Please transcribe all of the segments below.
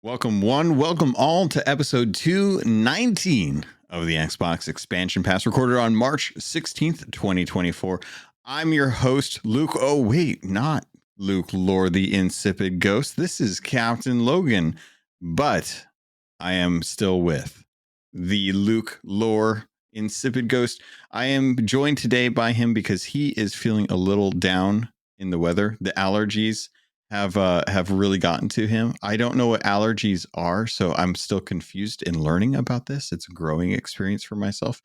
Welcome one, welcome all to episode 219 of the Xbox Expansion Pass, recorded on March 16th, 2024. I'm your host, Luke. Oh, wait, not Luke Lohr, the Insipid Ghost. This is Captain Logan, but I am still with the Luke Lohr, Insipid Ghost. I am joined today by him because he is feeling a little down in the weather. The allergies have really gotten to him. I don't know what allergies are, so I'm still confused in learning about this. It's a growing experience for myself,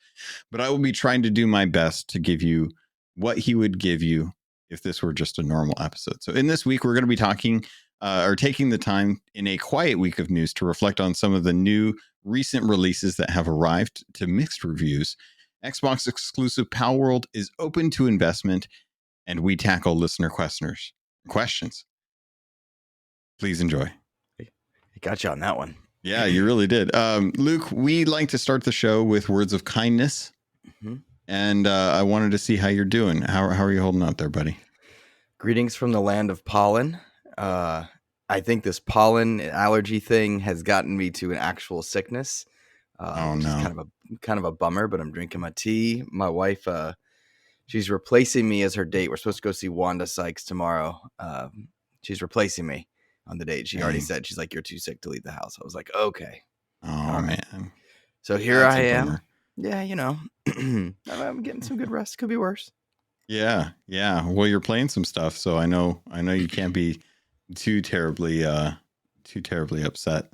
but I will be trying to do my best to give you what he would give you if this were just a normal episode. So in this week, we're going to be talking or taking the time in a quiet week of news to reflect on some of the new recent releases that have arrived to mixed reviews. Xbox exclusive Palworld is open to investment, and we tackle listener questions. Please enjoy. I got you on that one. Yeah, you really did. Luke, we like to start the show with words of kindness. Mm-hmm. And I wanted to see how you're doing. How are you holding up there, buddy? Greetings from the land of pollen. I think this pollen allergy thing has gotten me to an actual sickness. Which is kind of a bummer, but I'm drinking my tea. My wife, she's replacing me as her date. We're supposed to go see Wanda Sykes tomorrow. She's replacing me on the date. She already said, she's like, you're too sick to leave the house. I was like, okay. Oh, man. So here I am. Yeah, you know, I'm getting some good rest. Could be worse. Yeah. Well, you're playing some stuff, so I know you can't be too terribly upset.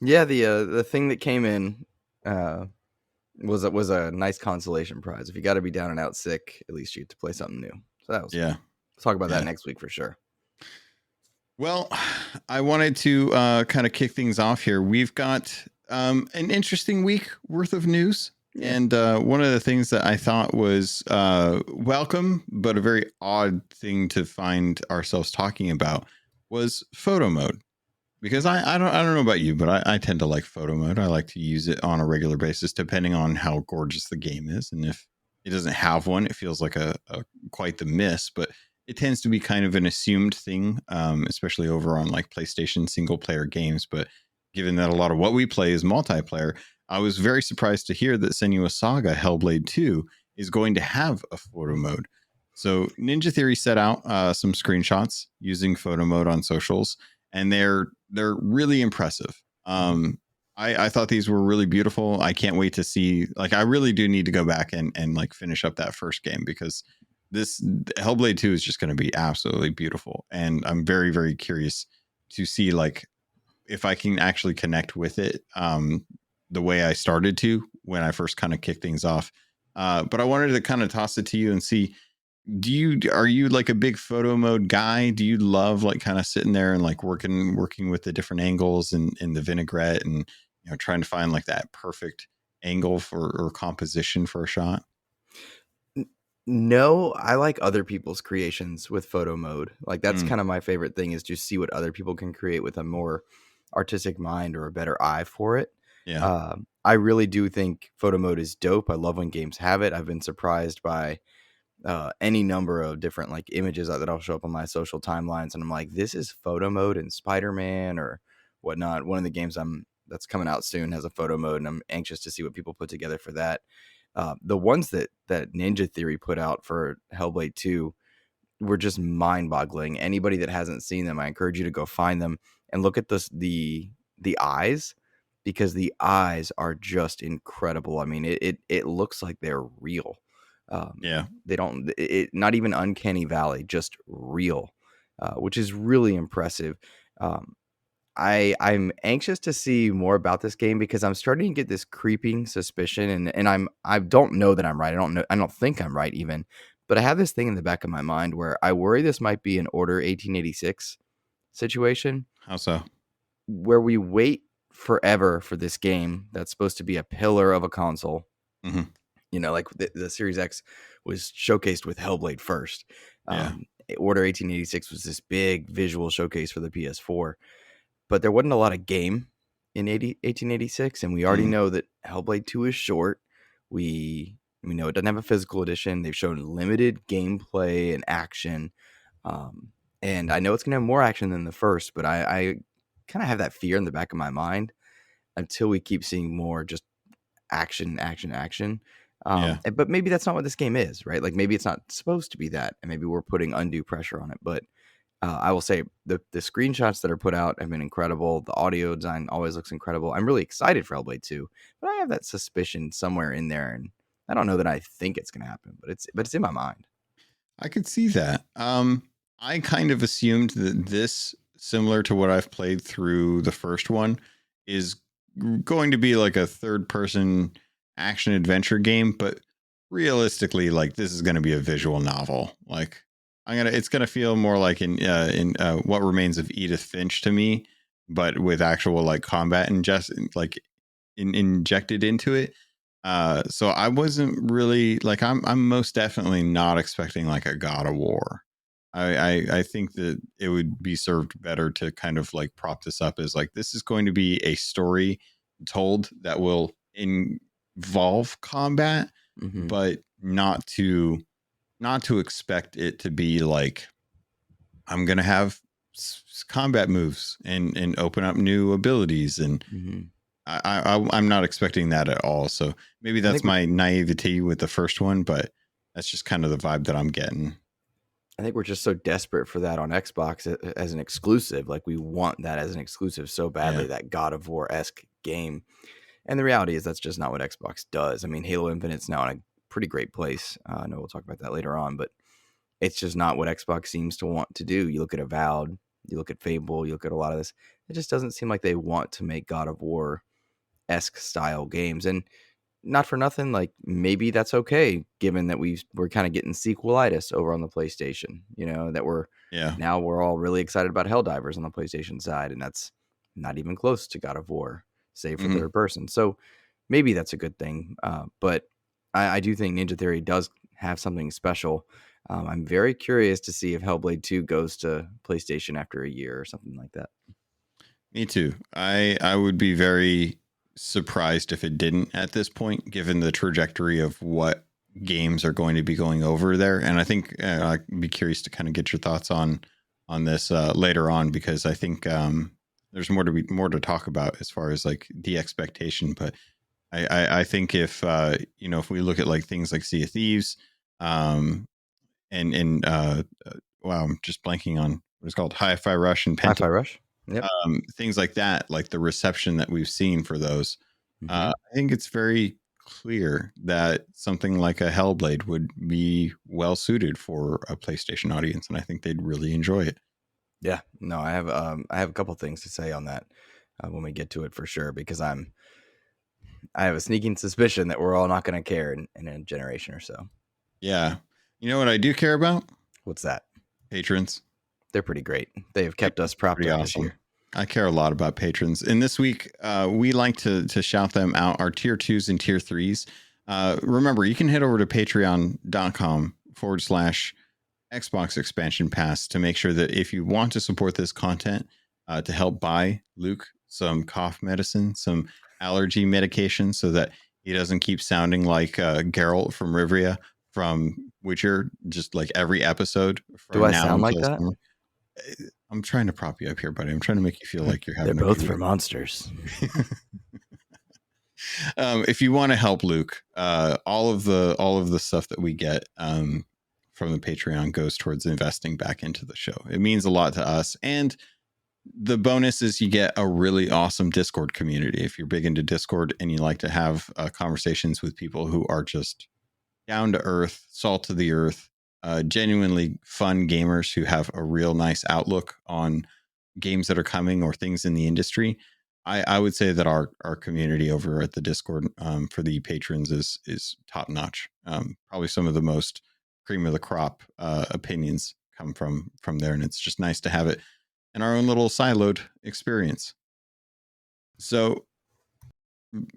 Yeah, the thing that came in was a nice consolation prize. If you got to be down and out sick, at least you get to play something new. So that was fun. We'll talk about that next week for sure. Well, I wanted to kind of kick things off here. We've got an interesting week worth of news. Yeah. And one of the things that I thought was welcome, but a very odd thing to find ourselves talking about was photo mode. Because I don't know about you, but I tend to like photo mode. I like to use it on a regular basis, depending on how gorgeous the game is. And if it doesn't have one, it feels like a quite the miss. But it tends to be kind of an assumed thing, especially over on like PlayStation single player games. But given that a lot of what we play is multiplayer, I was very surprised to hear that Senua's Saga Hellblade 2 is going to have a photo mode. So Ninja Theory set out some screenshots using photo mode on socials, and they're really impressive. I thought these were really beautiful. I can't wait to see, like, I really do need to go back and like finish up that first game, because this Hellblade 2 is just going to be absolutely beautiful. And I'm very, very curious to see like if I can actually connect with it the way I started to when I first kind of kicked things off. But I wanted to kind of toss it to you and see, are you like a big photo mode guy? Do you love like kind of sitting there and like working with the different angles and the vinaigrette and, you know, trying to find like that perfect angle or composition for a shot? No, I like other people's creations with photo mode. Like that's kind of my favorite thing, is just see what other people can create with a more artistic mind or a better eye for it. Yeah. I really do think photo mode is dope. I love when games have it. I've been surprised by any number of different like images that I'll show up on my social timelines, and I'm like, this is photo mode in Spider-Man or whatnot. One of the games that's coming out soon has a photo mode, and I'm anxious to see what people put together for that. The ones that Ninja Theory put out for Hellblade 2 were just mind-boggling. Anybody that hasn't seen them, I encourage you to go find them and look at the eyes, because the eyes are just incredible. I mean, it looks like they're real. They don't, not even uncanny valley, just real, which is really impressive. I'm anxious to see more about this game, because I'm starting to get this creeping suspicion, and I don't know that I'm right. I don't think I'm right even, but I have this thing in the back of my mind where I worry this might be an Order 1886 situation. How so? Where we wait forever for this game that's supposed to be a pillar of a console. Mm-hmm. You know, like the Series X was showcased with Hellblade first. Order 1886 was this big visual showcase for the PS4. But there wasn't a lot of game in 1886, and we already know that Hellblade 2 is short. We know it doesn't have a physical edition. They've shown limited gameplay and action. And I know it's going to have more action than the first, but I kind of have that fear in the back of my mind until we keep seeing more just action, action, action. Yeah. But maybe that's not what this game is, right? Like maybe it's not supposed to be that, and maybe we're putting undue pressure on it. But I will say the screenshots that are put out have been incredible. The audio design always looks incredible. I'm really excited for Hellblade 2, but I have that suspicion somewhere in there, and I don't know that I think it's going to happen, but it's in my mind. I could see that. I kind of assumed that this, similar to what I've played through the first one, is going to be like a third person action adventure game, but realistically, like this is going to be a visual novel. Like it's gonna feel more like in What Remains of Edith Finch to me, but with actual like combat and just like injected into it. So I wasn't really like I'm most definitely not expecting like a God of War. I think that it would be served better to kind of like prop this up as like this is going to be a story told that will involve combat, Mm-hmm. but not to expect it to be like I'm gonna have combat moves and open up new abilities and Mm-hmm. I'm not expecting that at all. So maybe I that's think we're my naivety with the first one, but that's just kind of the vibe that I'm getting. I think we're just so desperate for that on Xbox as an exclusive. Like we want that as an exclusive so badly, Yeah. that God of War-esque game. And the reality is that's just not what Xbox does. I mean, Halo Infinite's now in a pretty great place. I know we'll talk about that later on, but it's just not what Xbox seems to want to do. You look at Avowed, you look at Fable, you look at a lot of this. It just doesn't seem like they want to make God of War-esque style games. And not for nothing, like maybe that's okay, given that we're kind of getting sequelitis over on the PlayStation. That Yeah. we're all really excited about Helldivers on the PlayStation side, and that's not even close to God of War, save for Hmm. third person. So maybe that's a good thing. But I do think Ninja Theory does have something special. I'm very curious to see if Hellblade 2 goes to PlayStation after a year or something like that. Me too. I would be very surprised if it didn't at this point, given the trajectory of what games are going to be going over there. And I think I'd be curious to kind of get your thoughts on this later on because I think there's more to talk about as far as like the expectation. But I think if if we look at like things like Sea of Thieves, and wow, I'm just blanking on what it's called, Hi-Fi Rush and Hi-Fi Pentiment, Rush. Yep. things like that, like the reception that we've seen for those. Mm-hmm. I think it's very clear that something like a Hellblade would be well suited for a PlayStation audience, and I think they'd really enjoy it. Yeah, no, I have a couple things to say on that when we get to it for sure, because I have a sneaking suspicion that we're all not going to care in a generation or so. Yeah. You know what I do care about? What's that? Patrons. They're pretty great. They have kept us propped Pretty up this awesome. year. I care a lot about patrons. And this week, we like to shout them out, our tier twos and tier threes. Remember, you can head over to patreon.com/Xbox expansion pass to make sure that if you want to support this content, to help buy Luke some cough medicine, some allergy medication, so that he doesn't keep sounding like Geralt from Rivia from Witcher, just like every episode Do from I now sound like until that? summer. I'm trying to prop you up here, buddy. I'm trying to make you feel like you're They're having a both good for week. monsters. If you want to help Luke, all of the stuff that we get from the Patreon goes towards investing back into the show. It means a lot to us, and the bonus is you get a really awesome Discord community. If you're big into Discord and you like to have conversations with people who are just down to earth, salt of the earth, genuinely fun gamers who have a real nice outlook on games that are coming or things in the industry. I would say that our community over at the Discord for the patrons is top notch. Probably some of the most cream of the crop opinions come from there, and it's just nice to have it in our own little siloed experience. So,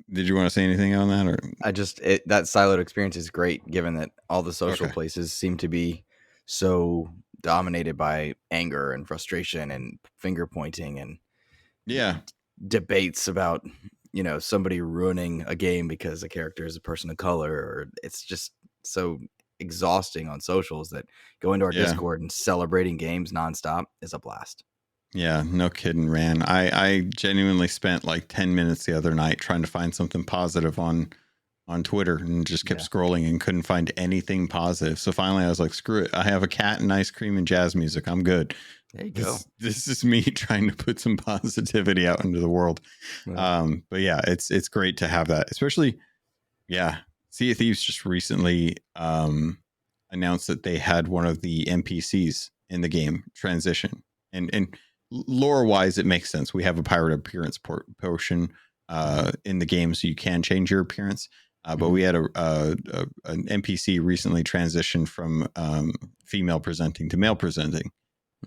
did you want to say anything on that, or That siloed experience is great, given that all the social okay? places seem to be so dominated by anger and frustration and finger pointing and Yeah, debates about somebody ruining a game because a character is a person of color, or it's just so exhausting on socials that going to our yeah. Discord and celebrating games nonstop is a blast. Yeah, no kidding, man. I genuinely spent like 10 minutes the other night trying to find something positive on Twitter and just kept scrolling and couldn't find anything positive. So finally I was like, screw it. I have a cat and ice cream and jazz music. I'm good. There you go. This is me trying to put some positivity out into the world. Yeah. But yeah, it's great to have that, especially, yeah. Sea of Thieves just recently announced that they had one of the NPCs in the game transition. And lore wise, it makes sense. We have a pirate appearance potion in the game, so you can change your appearance. But we had an NPC recently transitioned from female presenting to male presenting.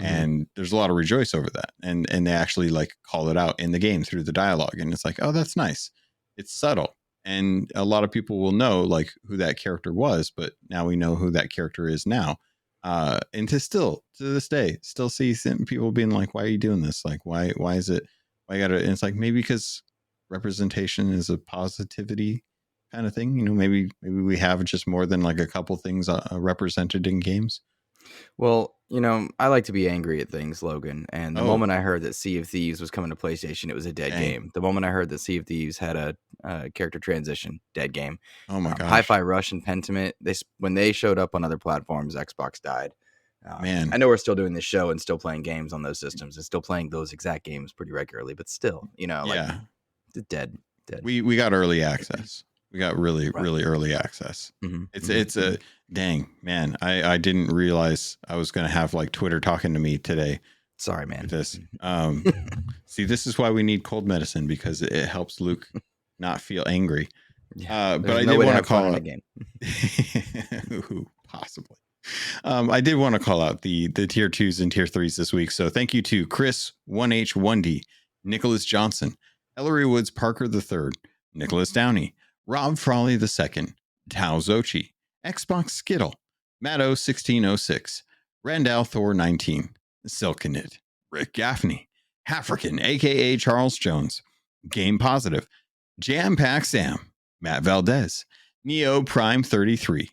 And there's a lot of rejoice over that. And they actually like call it out in the game through the dialogue. And it's like, oh, that's nice. It's subtle. And a lot of people will know like who that character was, but now we know who that character is now. And to this day, still see people being like, why are you doing this? Like, why is it, why you gotta, and it's like, maybe because representation is a positivity kind of thing. You know, maybe we have just more than like a couple things represented in games. Well, I like to be angry at things, Logan. And the moment I heard that Sea of Thieves was coming to PlayStation, it was a dead game. The moment I heard that Sea of Thieves had a character transition, dead game. Oh my gosh. Hi-Fi Rush and Pentiment, when they showed up on other platforms, Xbox died. Man, I know we're still doing this show and still playing games on those systems and still playing those exact games pretty regularly, but still, like dead. We got early access. We got really early access. It's a dang, man. I didn't realize I was gonna have like Twitter talking to me today. Sorry, man. This see, this is why we need cold medicine, because it helps Luke not feel angry. But I did want to call out again. Possibly. I did want to call out the tier 2s and tier 3s this week. So thank you to Chris 1H1D, Nicholas Johnson, Ellery Woods Parker III, Nicholas Downey, Rob Frawley II, Tao Zochi, Xbox Skittle, Matto 1606, Randall Thor 19, Silkenit, Rick Gaffney, Hafrican, aka Charles Jones, Game Positive, Jam Pack Sam, Matt Valdez, Neo Prime 33,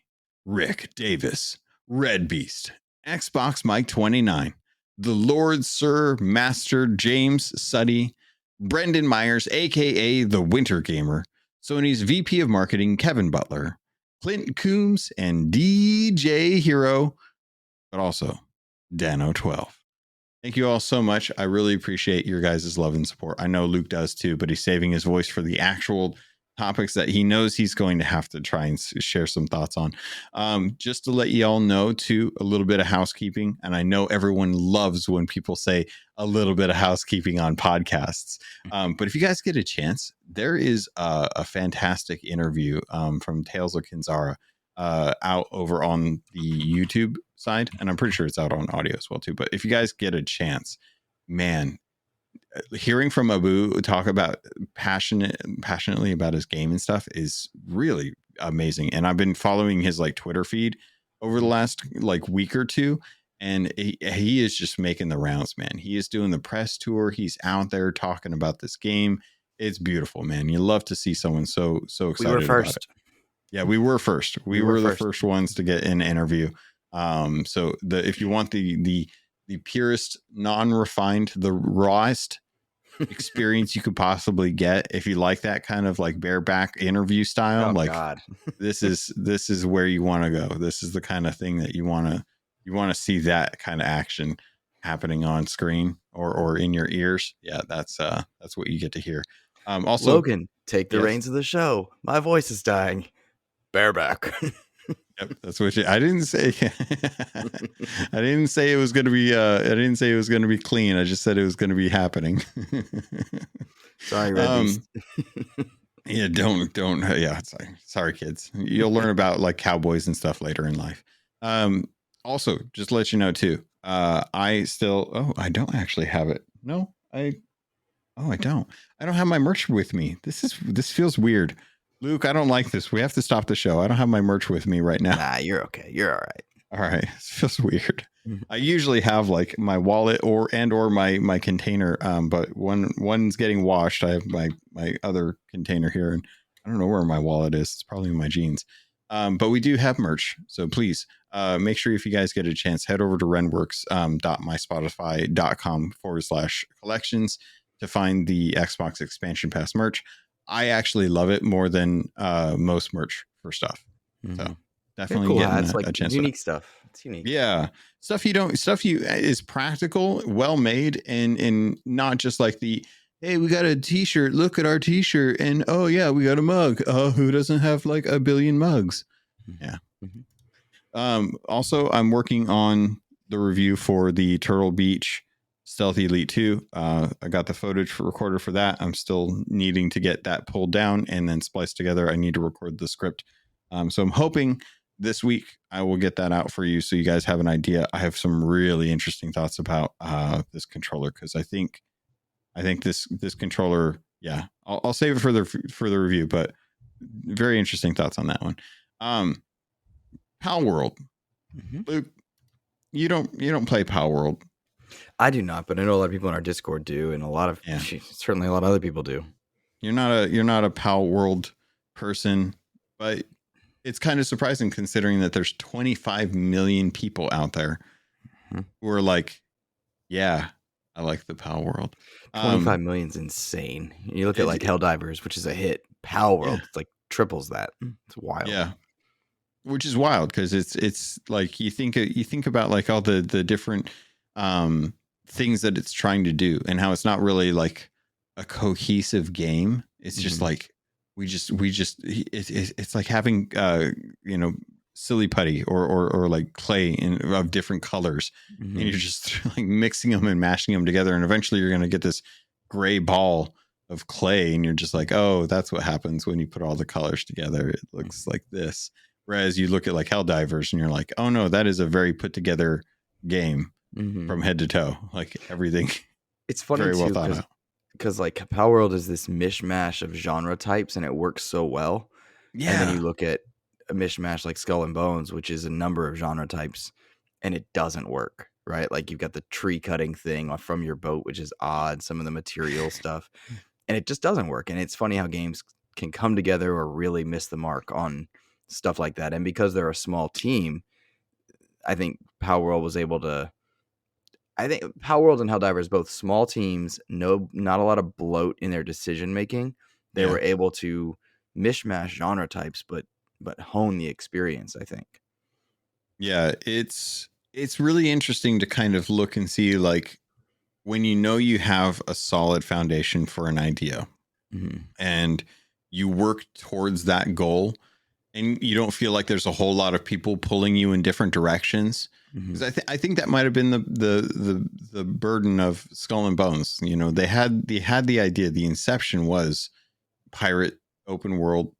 Rick Davis, Red Beast, Xbox Mike 29, the Lord Sir Master James Suddy, Brendan Myers, aka the Winter Gamer, Sony's VP of Marketing Kevin Butler, Clint Coombs, and DJ Hero, but also Dano12. Thank you all so much. I really appreciate your guys' love and support. I know Luke does too, but he's saving his voice for the actual topics that he knows he's going to have to try and share some thoughts on. Just to let you all know too, a little bit of housekeeping. And I know everyone loves when people say a little bit of housekeeping on podcasts. But if you guys get a chance, there is a fantastic interview from Tales of Kinzara out over on the YouTube side. And I'm pretty sure it's out on audio as well too. But if you guys get a chance, man, hearing from Abu talk about passionately about his game and stuff is really amazing. And I've been following his like Twitter feed over the last like week or two, and he is just making the rounds, man. He is doing the press tour. He's out there talking about this game. It's beautiful, man. You love to see someone so excited. We were first. About it. Yeah, we were first. We were the first ones to get an interview. So if you want the purest, non-refined, the rawest experience you could possibly get, if you like that kind of like bareback interview style, this is where you want to go. This is the kind of thing that you want to see, that kind of action happening on screen or in your ears. Yeah, that's what you get to hear. Also, Logan, take the reins of the show. My voice is dying. Bareback. Yep, that's what I didn't say. I didn't say it was going to be. I didn't say it was going to be clean. I just said it was going to be happening. Sorry, Red Beast. Yeah, don't. Yeah, sorry, kids. You'll learn about like cowboys and stuff later in life. Also, just to let you know too. I don't actually have it. No, I don't. I don't have my merch with me. This feels weird. Luke, I don't like this. We have to stop the show. I don't have my merch with me right now. Nah, you're okay. You're all right. All right. It feels weird. I usually have like my wallet or my container. But one's getting washed. I have my other container here, and I don't know where my wallet is. It's probably in my jeans. But we do have merch. So please make sure if you guys get a chance, head over to renworks.myspotify.com/collections to find the Xbox Expansion Pass merch. I actually love it more than most merch for stuff. So definitely cool getting hats, like a chance. unique stuff. It's unique. Yeah, stuff you is practical, well made, and not just like the hey, we got a T-shirt. Look at our T-shirt, and oh yeah, we got a mug. Oh, who doesn't have like a billion mugs? Yeah. Also, I'm working on the review for the Turtle Beach Stealth Elite 2. I got the footage recorded for that. I'm still needing to get that pulled down and then spliced together. I need to record the script. So I'm hoping this week I will get that out for you so you guys have an idea. I have some really interesting thoughts about this controller because I think this controller, yeah, I'll save it for the review, but very interesting thoughts on that one. Palworld. Luke, you don't play Palworld. I do not, but I know a lot of people in our Discord do, and certainly a lot of other people do. You're not a Palworld person, but it's kind of surprising considering that there's 25 million people out there who are like, yeah, I like the Palworld. 25 million is insane. You look at like Helldivers, which is a hit. Palworld, it's like triples that. It's wild. Yeah. Which is wild because it's like you think about like all the different things that it's trying to do and how it's not really like a cohesive game. It's just like it's like having silly putty or like clay of different colors, and you're just like mixing them and mashing them together, and eventually you're gonna get this gray ball of clay, and you're just like, oh, that's what happens when you put all the colors together. It looks like this. Whereas you look at like Helldivers and you're like, oh no, that is a very put together game from head to toe. Like everything. It's funny very well thought out. Because like Palworld is this mishmash of genre types and it works so well. Yeah. And then you look at a mishmash like Skull and Bones, which is a number of genre types, and it doesn't work, right? Like you've got the tree cutting thing from your boat, which is odd, some of the material stuff, and it just doesn't work. And it's funny how games can come together or really miss the mark on stuff like that. And because they're a small team, I think Palworld was able to. I think Palworld and Helldivers, both small teams, not a lot of bloat in their decision making. They were able to mishmash genre types, but hone the experience, I think. Yeah, it's really interesting to kind of look and see like when you have a solid foundation for an idea and you work towards that goal and you don't feel like there's a whole lot of people pulling you in different directions. Because I think that might have been the burden of Skull and Bones. You know, they had the idea. The inception was pirate open world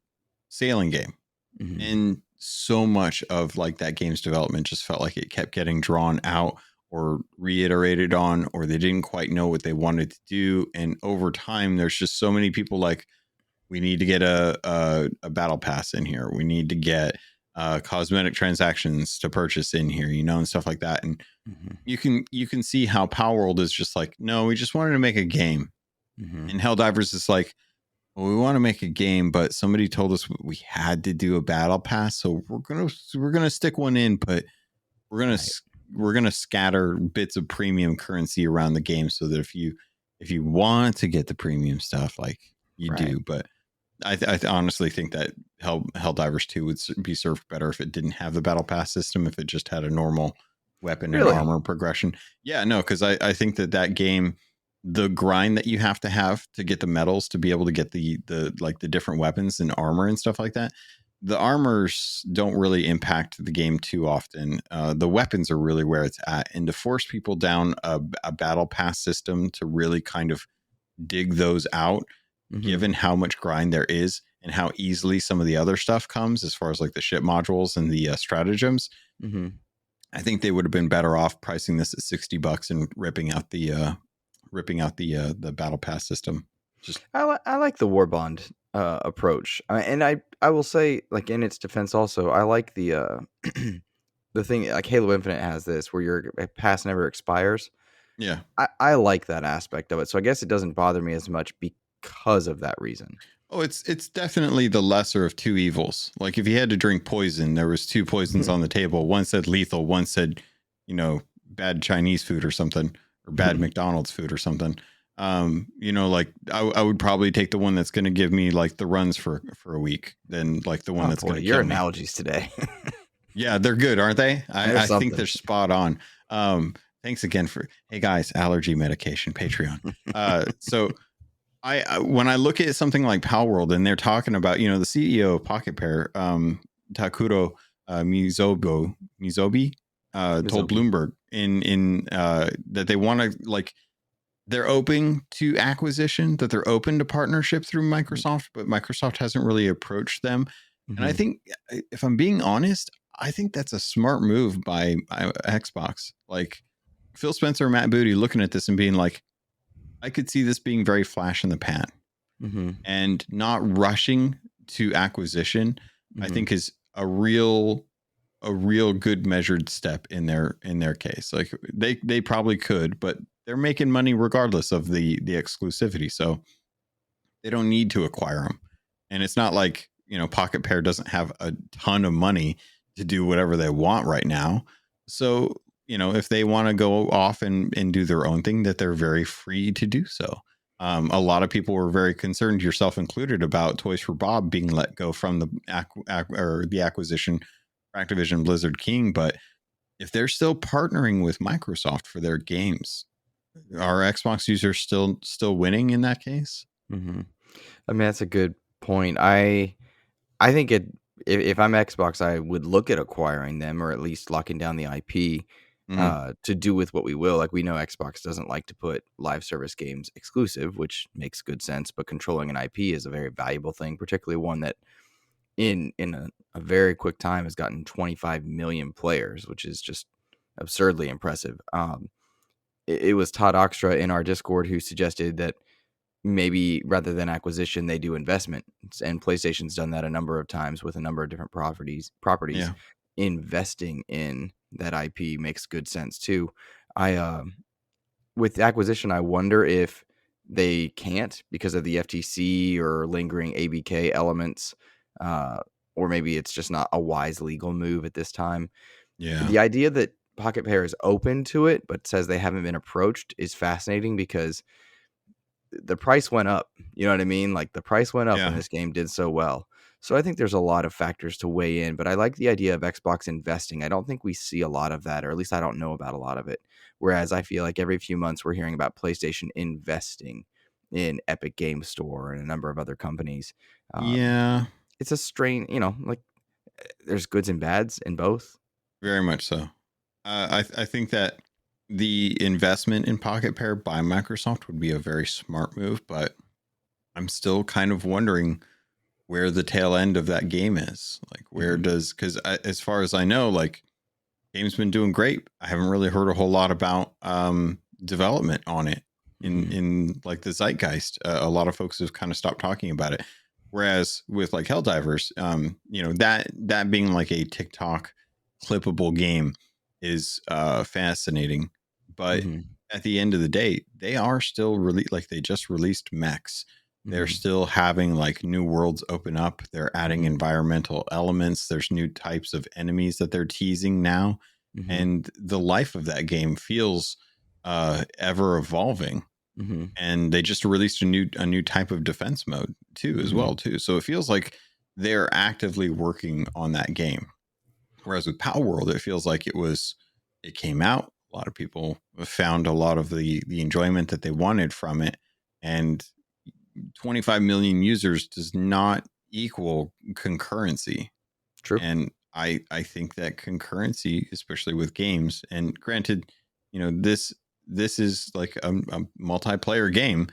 sailing game, and so much of like that game's development just felt like it kept getting drawn out or reiterated on, or they didn't quite know what they wanted to do. And over time, there's just so many people like, we need to get a battle pass in here. We need to get cosmetic transactions to purchase in here, and stuff like that. And you can see how Palworld is just like, no, we just wanted to make a game. And Helldivers is like, well, we want to make a game, but somebody told us we had to do a battle pass, so we're gonna stick one in, but we're gonna scatter bits of premium currency around the game so that if you want to get the premium stuff, like you do, but I honestly think that Helldivers 2 would be served better if it didn't have the battle pass system, if it just had a normal weapon and armor progression. Yeah, no, because I think that game, the grind that you have to get the medals to be able to get the different weapons and armor and stuff like that, the armors don't really impact the game too often. The weapons are really where it's at, and to force people down a battle pass system to really kind of dig those out, given how much grind there is and how easily some of the other stuff comes as far as like the ship modules and the stratagems, I think they would have been better off pricing this at $60 and ripping out the battle pass system. I like the war bond approach, and I will say, like, in its defense also, I like the the thing like Halo Infinite has this where your pass never expires. I like that aspect of it, so I guess it doesn't bother me as much because of that reason. Oh, it's definitely the lesser of two evils. Like if you had to drink poison, there was two poisons on the table. One said lethal, one said, bad Chinese food or something, or bad McDonald's food or something. Like I would probably take the one that's going to give me like the runs for a week than like the one Oh that's boy, going to your kill me. analogies today. Yeah, they're good, aren't they? There's I think something. they're spot on. Thanks again for, hey guys, allergy medication, Patreon. So when I look at something like Palworld and they're talking about, the CEO of Pocket Pair, Takuro Mizobi, told Mizobi. Bloomberg in that they want to like they're open to acquisition, that they're open to partnership through Microsoft, but Microsoft hasn't really approached them. And I think, if I'm being honest, I think that's a smart move by Xbox. Like Phil Spencer and Matt Booty looking at this and being like, I could see this being very flash in the pan and not rushing to acquisition. I think is a real good measured step in their case. Like they probably could, but they're making money regardless of the exclusivity, so they don't need to acquire them. And it's not like Pocket Pair doesn't have a ton of money to do whatever they want right now. So if they want to go off and do their own thing, that they're very free to do so. A lot of people were very concerned, yourself included, about Toys for Bob being let go from the acquisition for Activision Blizzard King. But if they're still partnering with Microsoft for their games, are Xbox users still winning in that case? I mean, that's a good point. I think if I'm Xbox, I would look at acquiring them or at least locking down the IP to do with what we will. Like we know Xbox doesn't like to put live service games exclusive, which makes good sense. But controlling an IP is a very valuable thing, particularly one that in a very quick time has gotten 25 million players, which is just absurdly impressive. It was Todd Oxtra in our Discord who suggested that maybe rather than acquisition, they do investment. And PlayStation's done that a number of times with a number of different properties. Yeah. Investing in that IP makes good sense too. With acquisition, I wonder if they can't because of the FTC or lingering ABK elements, or maybe it's just not a wise legal move at this time. Yeah. The idea that Pocket Pair is open to it but says they haven't been approached is fascinating because the price went up. You know what I mean? Like the price went up when this game did so well. So I think there's a lot of factors to weigh in, but I like the idea of Xbox investing. I don't think we see a lot of that, or at least I don't know about a lot of it. Whereas I feel like every few months we're hearing about PlayStation investing in Epic Game Store and a number of other companies. It's a strain, like there's goods and bads in both. Very much so. I think that the investment in Pocket Pair by Microsoft would be a very smart move, but I'm still kind of wondering where the tail end of that game is. Like, where does, because as far as I know, like, game's been doing great. I haven't really heard a whole lot about development on it in like the zeitgeist. A lot of folks have kind of stopped talking about it. Whereas with like Helldivers, that being like a TikTok clippable game is fascinating. But at the end of the day, they are still like they just released mechs. They're still having like new worlds open up. They're adding environmental elements. There's new types of enemies that they're teasing now. And the life of that game feels ever evolving. And they just released a new type of defense mode too, as well too. So it feels like they're actively working on that game. Whereas with Palworld, it feels like it came out. A lot of people found a lot of the enjoyment that they wanted from it, and 25 million users does not equal concurrency. True. And I think that concurrency, especially with games, and granted, this is like a multiplayer game,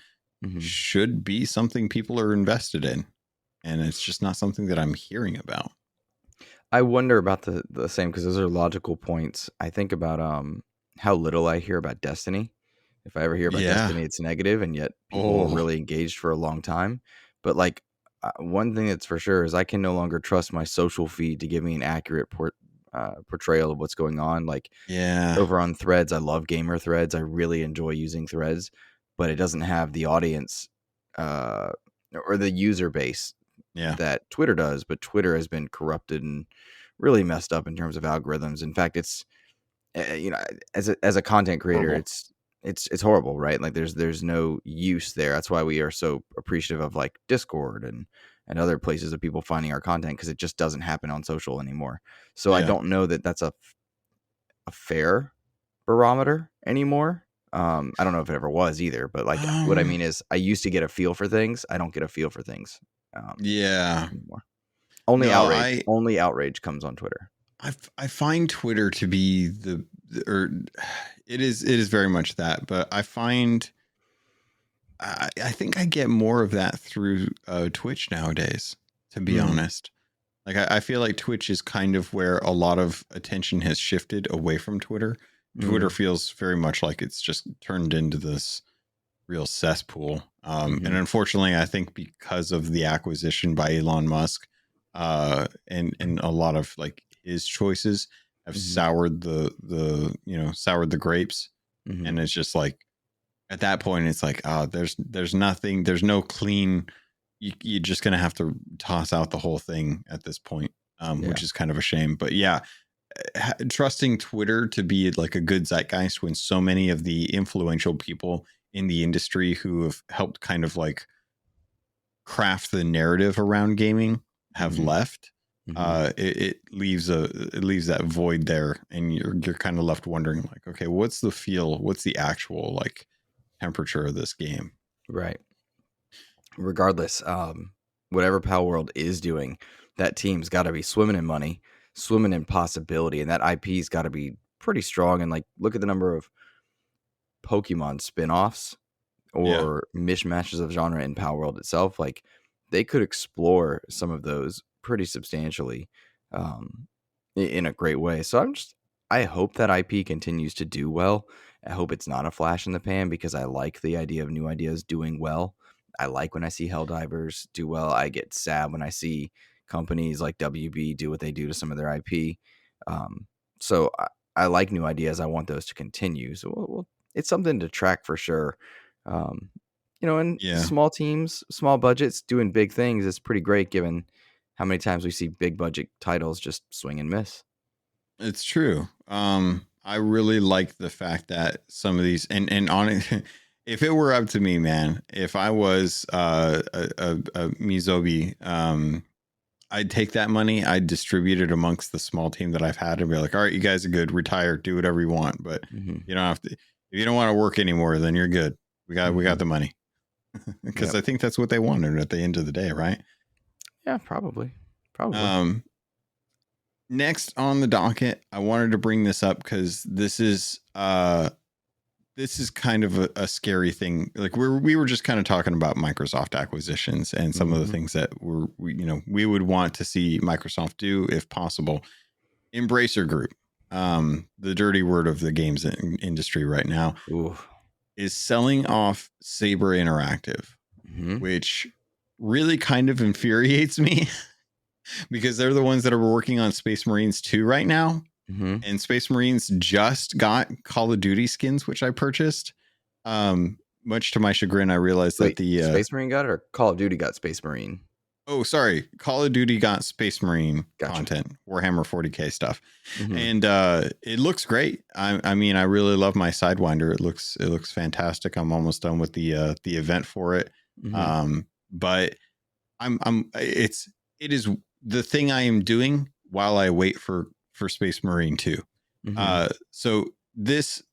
should be something people are invested in. And it's just not something that I'm hearing about. I wonder about the same, because those are logical points. I think about how little I hear about Destiny. If I ever hear about Destiny, it's negative, and yet people are really engaged for a long time. But like one thing that's for sure is I can no longer trust my social feed to give me an accurate portrayal of what's going on. Like over on Threads, I love gamer Threads. I really enjoy using Threads, but it doesn't have the audience or the user base Yeah. that Twitter does, but Twitter has been corrupted and really messed up in terms of algorithms. In fact, it's as a content creator, Horrible. it's horrible, right? Like there's no use there. That's why we are so appreciative of like Discord and other places of people finding our content, because it just doesn't happen on social anymore. So I Yeah. don't know that that's a fair barometer anymore. I don't know if it ever was either, but like what I mean is I used to get a feel for things. I don't get a feel for things Yeah. anymore. Only No, outrage. Only outrage comes on Twitter. I find Twitter to be or it is very much that, but I find I think I get more of that through Twitch nowadays, to be honest. Like I feel like Twitch is kind of where a lot of attention has shifted away from Twitter. Twitter feels very much like it's just turned into this real cesspool. And unfortunately, I think because of the acquisition by Elon Musk, and a lot of like his choices have soured soured the grapes. And it's just like at that point, it's like, there's nothing, there's no clean. You're just gonna have to toss out the whole thing at this point, which is kind of a shame. But yeah, trusting Twitter to be like a good zeitgeist when so many of the influential people in the industry who have helped kind of like craft the narrative around gaming have left, it leaves that void there, and you're kind of left wondering like, okay, what's the actual like temperature of this game? Right. Regardless, whatever Palworld is doing, that team's got to be swimming in money, swimming in possibility, and that IP's got to be pretty strong. And like, look at the number of Pokemon spin-offs or mishmashes of genre in Palworld itself. Like, they could explore some of those pretty substantially, in a great way. So I hope that IP continues to do well. I hope it's not a flash in the pan, because I like the idea of new ideas doing well. I like when I see Helldivers do well. I get sad when I see companies like WB do what they do to some of their IP. So I like new ideas. I want those to continue. So it's something to track for sure. And small teams, small budgets doing big things is pretty great, given how many times we see big budget titles just swing and miss. It's true. I really like the fact that some of these and on it, if it were up to me, man, if I was a Mizobi, I'd take that money, I'd distribute it amongst the small team that I've had and be like, all right, you guys are good, retire, do whatever you want, but you don't have to. If you don't want to work anymore, then you're good. We got the money, because I think that's what they wanted at the end of the day, right? Yeah, probably. Next on the docket, I wanted to bring this up because this is kind of a scary thing. Like we were just kind of talking about Microsoft acquisitions and some of the things that we would want to see Microsoft do if possible. Embracer Group, the dirty word of the games industry right now, is selling off Saber Interactive, which really kind of infuriates me. Because they're the ones that are working on Space Marines 2 right now. And Space Marines just got Call of Duty skins, which I purchased. Much to my chagrin, I realized that the Space Marine got it, or Call of Duty got Space Marine? Oh, sorry. Call of Duty got Space Marine content, Warhammer 40K stuff. And it looks great. I mean, I really love my Sidewinder. It looks fantastic. I'm almost done with the event for it. But it is the thing I am doing while I wait for Space Marine 2. So this,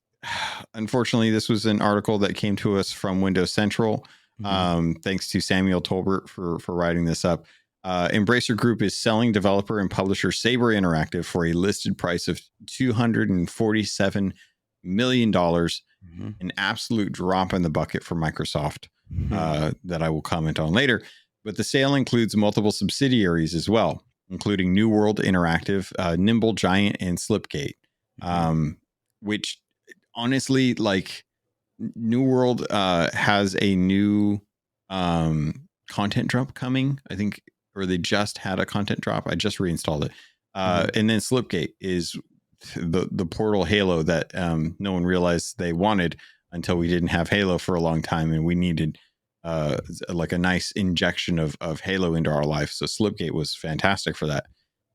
unfortunately, this was an article that came to us from Windows Central. Thanks to Samuel Tolbert for writing this up. Embracer Group is selling developer and publisher Saber Interactive for a listed price of $247 million. An absolute drop in the bucket for Microsoft that I will comment on later. But the sale includes multiple subsidiaries as well, including New World Interactive, Nimble Giant, and Slipgate, which honestly, like, New World has a new content drop coming, I think, or they just had a content drop. I just reinstalled it. And then Slipgate is the Portal Halo that no one realized they wanted until we didn't have Halo for a long time, and we needed like a nice injection of Halo into our life. So Slipgate was fantastic for that.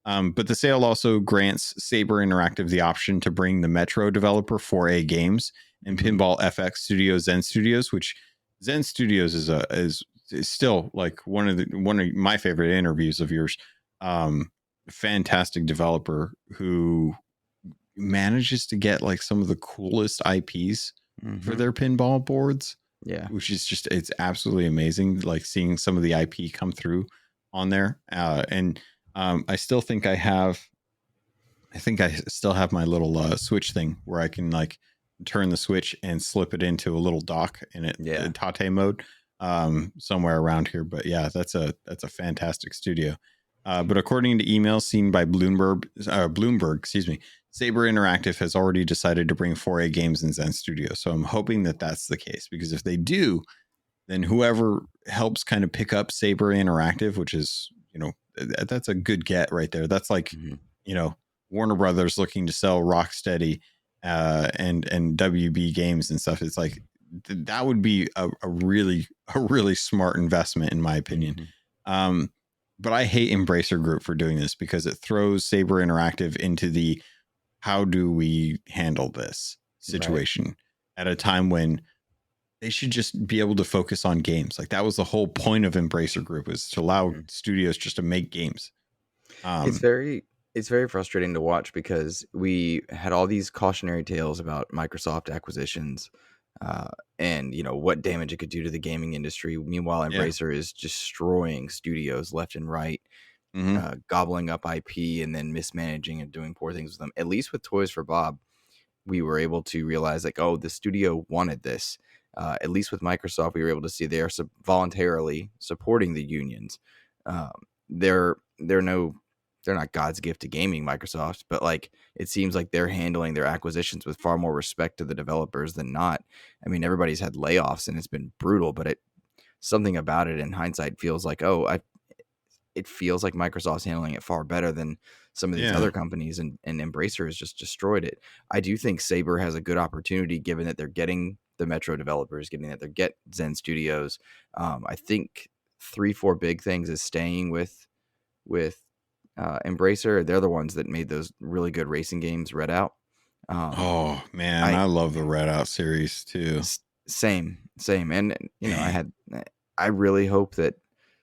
But the sale also grants Saber Interactive the option to bring the Metro developer 4A Games and Pinball FX Studios, Zen Studios, which Zen Studios is still like one of my favorite interviews of yours. Fantastic developer who manages to get like some of the coolest IPs for their pinball boards. Yeah. Which is just, it's absolutely amazing. Like seeing some of the IP come through on there. And I still think I still have my little Switch thing where I can like turn the Switch and slip it into a little dock in Tate mode somewhere around here. But yeah, that's a fantastic studio. But according to emails seen by Bloomberg, excuse me, Saber Interactive has already decided to bring 4A Games in Zen Studio. So I'm hoping that that's the case, because if they do, then whoever helps kind of pick up Saber Interactive, which is, that's a good get right there. That's like, Warner Brothers looking to sell Rocksteady and WB Games and stuff. It's like that would be a really smart investment, in my opinion. But I hate Embracer Group for doing this, because it throws Saber Interactive into the how do we handle this situation at a time when they should just be able to focus on games. Like that was the whole point of Embracer Group, was to allow studios just to make games. It's very frustrating to watch, because we had all these cautionary tales about Microsoft acquisitions and what damage it could do to the gaming industry. Meanwhile, Embracer is destroying studios left and right, gobbling up IP and then mismanaging and doing poor things with them. At least with Toys for Bob, we were able to realize like, oh, the studio wanted this. At least with Microsoft, we were able to see they are voluntarily supporting the unions. They're not God's gift to gaming, Microsoft, but like it seems like they're handling their acquisitions with far more respect to the developers than not. I mean, everybody's had layoffs and it's been brutal, but something about it in hindsight feels like, it feels like Microsoft's handling it far better than some of these other companies, and Embracer has just destroyed it. I do think Saber has a good opportunity, given that they're getting the Metro developers, given that they get Zen Studios. I think 3-4 big things is staying with Embracer. They're the ones that made those really good racing games, Redout. Oh man, I love the Redout series too. Same. And I really hope that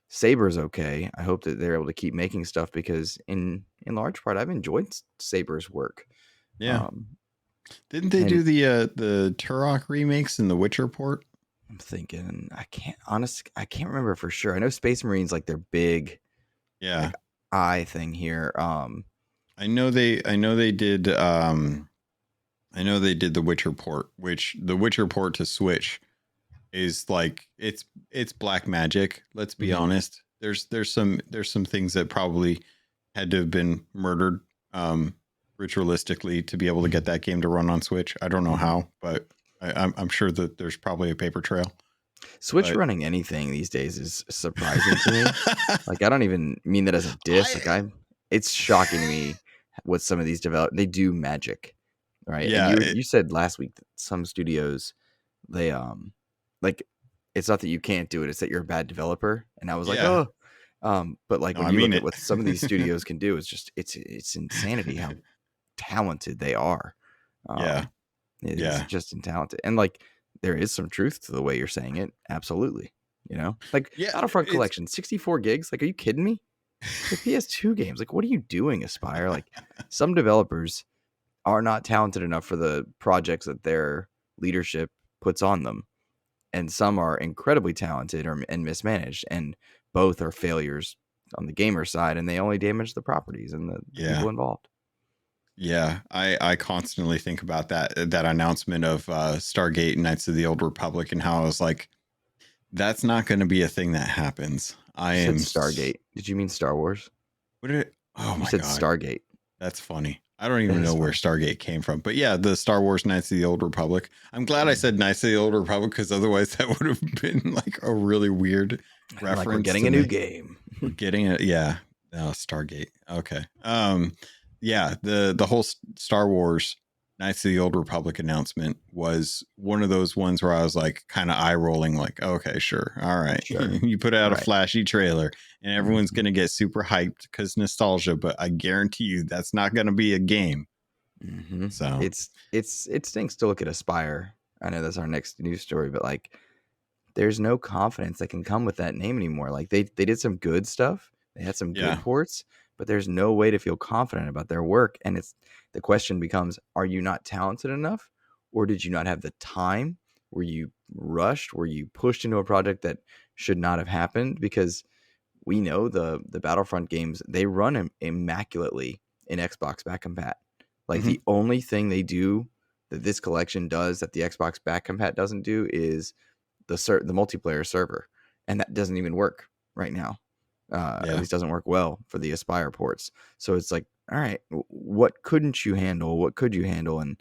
Saber's okay. I hope that they're able to keep making stuff, because in large part I've enjoyed Saber's work. Yeah. Didn't they do the Turok remakes in the Witcher port? I'm thinking, I can't remember for sure. I know Space Marine's like their big eye thing here. I know they did I know they did the Witcher port, which the Witcher port to Switch is like it's black magic. Let's be honest. There's some things that probably had to have been murdered ritualistically to be able to get that game to run on Switch. I don't know how, but I'm sure that there's probably a paper trail. Switch running anything these days is surprising to me. Like, I don't even mean that as a diss. It's shocking to me what some of these they do magic, right? Yeah. And you said last week that some studios, they like, it's not that you can't do it; it's that you're a bad developer. And I was like, but like when you look at what some of these studios can do, it's just it's insanity how talented they are. It's just talented, and like there is some truth to the way you're saying it. Absolutely, like Battlefront Collection, 64 gigs. Like, are you kidding me? The PS2 games. Like, what are you doing, Aspire? Like, some developers are not talented enough for the projects that their leadership puts on them, and some are incredibly talented and mismanaged, and both are failures on the gamer side, and they only damage the properties and the people involved. Yeah, I constantly think about that announcement of Stargate Knights of the Old Republic, and how I was like, that's not going to be a thing that happens. You said Stargate. Did you mean Star Wars? What did it? Oh my God. You said God. Stargate. That's funny. I don't even know where Stargate came from. But yeah, the Star Wars Knights of the Old Republic. I'm glad I said Knights of the Old Republic, because otherwise that would have been like a really weird reference. Like, we're getting a new game. We're getting it. Yeah. No, Stargate. Okay. Yeah, the whole Star Wars Knights of the Old Republic announcement was one of those ones where I was like kind of eye rolling, like, okay, sure. All right. Sure. You put out a Right. flashy trailer and everyone's Mhm. going to get super hyped because nostalgia, but I guarantee you that's not going to be a game. Mhm. So, It stinks to look at Aspire. I know that's our next news story, but like there's no confidence that can come with that name anymore. Like they did some good stuff. They had some good yeah. ports, but there's no way to feel confident about their work. And it's the question becomes, are you not talented enough? Or did you not have the time? Were you rushed? Were you pushed into a project that should not have happened? Because we know the Battlefront games, they run immaculately in Xbox back compat. Like Hmm. the only thing they do that this collection does that the Xbox back compat doesn't do is the multiplayer server, and that doesn't even work right now. At Yeah. least doesn't work well for the Aspire ports. So it's like, all right, what couldn't you handle? What could you handle? And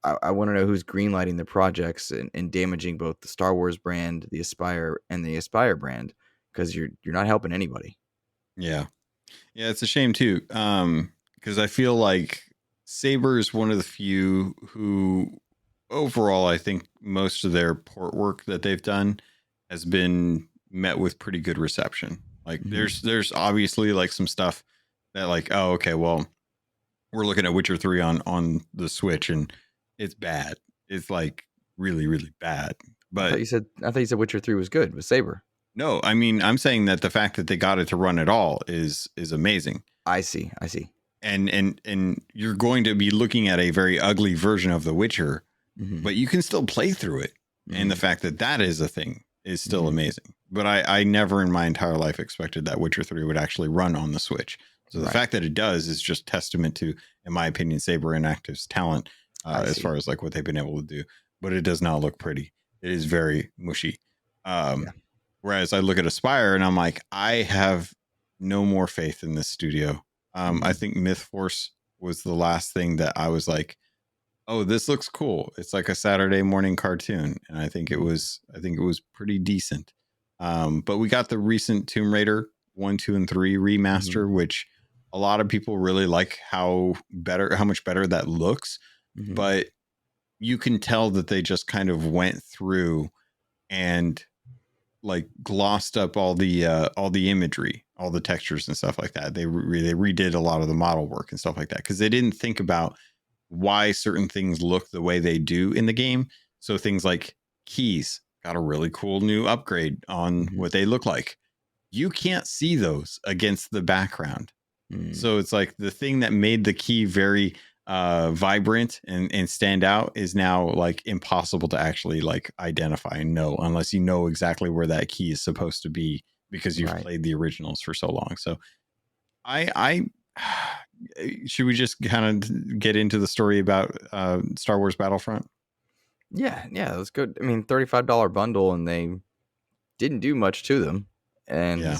I want to know who's greenlighting the projects and damaging both the Star Wars brand, the Aspire, and the Aspire brand, because you're not helping anybody. Yeah. Yeah. It's a shame too. Because I feel like Saber is one of the few who overall, I think most of their port work that they've done has been met with pretty good reception. Like Mhm. there's obviously like some stuff that like, oh, okay, well, we're looking at Witcher 3 on the Switch and it's bad. It's like really, really bad. But I thought you said Witcher 3 was good with Saber. no, I mean, I'm saying that the fact that they got it to run at all is amazing. I see. I see. And you're going to be looking at a very ugly version of The Witcher, Hmm. but you can still play through it. And the Hmm. fact that that is a thing is still Hmm. amazing. But I never in my entire life expected that Witcher 3 would actually run on the Switch. So the Right. fact that it does is just testament to, in my opinion, Saber Interactive's talent I as see. far as like what they've been able to do. But it does not look pretty. It is very mushy. Yeah. Whereas I look at Aspire and I'm like, I have no more faith in this studio. I Hmm. think Myth Force was the last thing that I was like, oh, this looks cool. It's like a Saturday morning cartoon, and I think it was pretty decent. But we got the recent Tomb Raider 1, 2, and 3 Hmm. remaster, which a lot of people really like how much better that looks. Hmm. But you can tell that they just kind of went through and like glossed up all the imagery, all the textures and stuff like that. They redid a lot of the model work and stuff like that because they didn't think about why certain things look the way they do in the game. So things like keys got a really cool new upgrade on Hmm. what they look like. You can't see those against the background. Hmm. So it's like the thing that made the key very vibrant and stand out is now like impossible to actually like identify and know unless you know exactly where that key is supposed to be because you've Right. played the originals for so long. So I should we just kind of get into the story about Star Wars Battlefront? Yeah. Yeah. It was good. I mean, $35 bundle, and they didn't do much to them. And Yeah.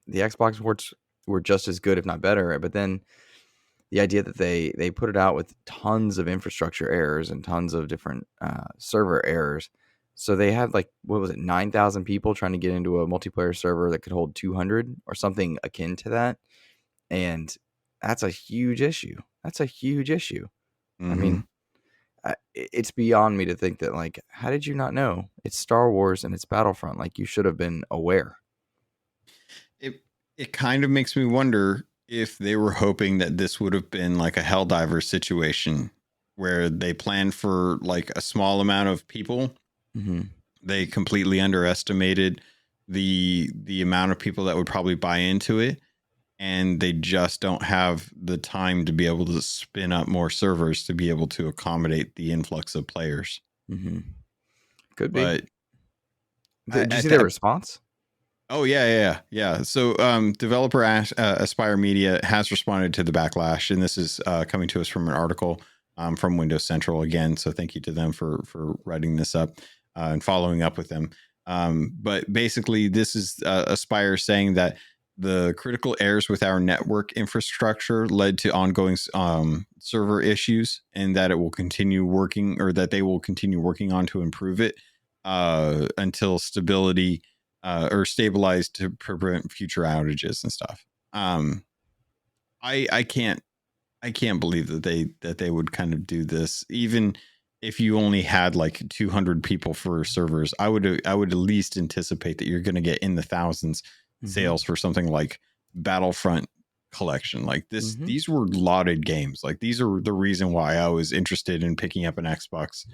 the Xbox ports were just as good, if not better. But then the idea that they put it out with tons of infrastructure errors and tons of different server errors. So they had like, what was it, 9,000 people trying to get into a multiplayer server that could hold 200 or something akin to that. And that's a huge issue. That's a huge issue. I Hmm. mean, it's beyond me to think that, like, how did you not know? It's Star Wars and it's Battlefront. Like, you should have been aware. It it kind of makes me wonder if they were hoping that this would have been like a Helldiver situation where they planned for like a small amount of people. Hmm. They completely underestimated the amount of people that would probably buy into it, and they just don't have the time to be able to spin up more servers to be able to accommodate the influx of players. Hmm. Could be. But Did you see at their that, response? oh yeah. So developer Aspire Media has responded to the backlash, and this is coming to us from an article from Windows Central again. So thank you to them for writing this up and following up with them. But basically, this is Aspire saying that the critical errors with our network infrastructure led to ongoing server issues, and that it will continue working, or that they will continue working on to improve it until stability or stabilized to prevent future outages and stuff. Um, I can't. I can't believe that they would kind of do this. Even if you only had like 200 people for servers, I would at least anticipate that you're going to get in the thousands sales for something like Battlefront Collection. Like this, these were lauded games. Like these are the reason why I was interested in picking up an Xbox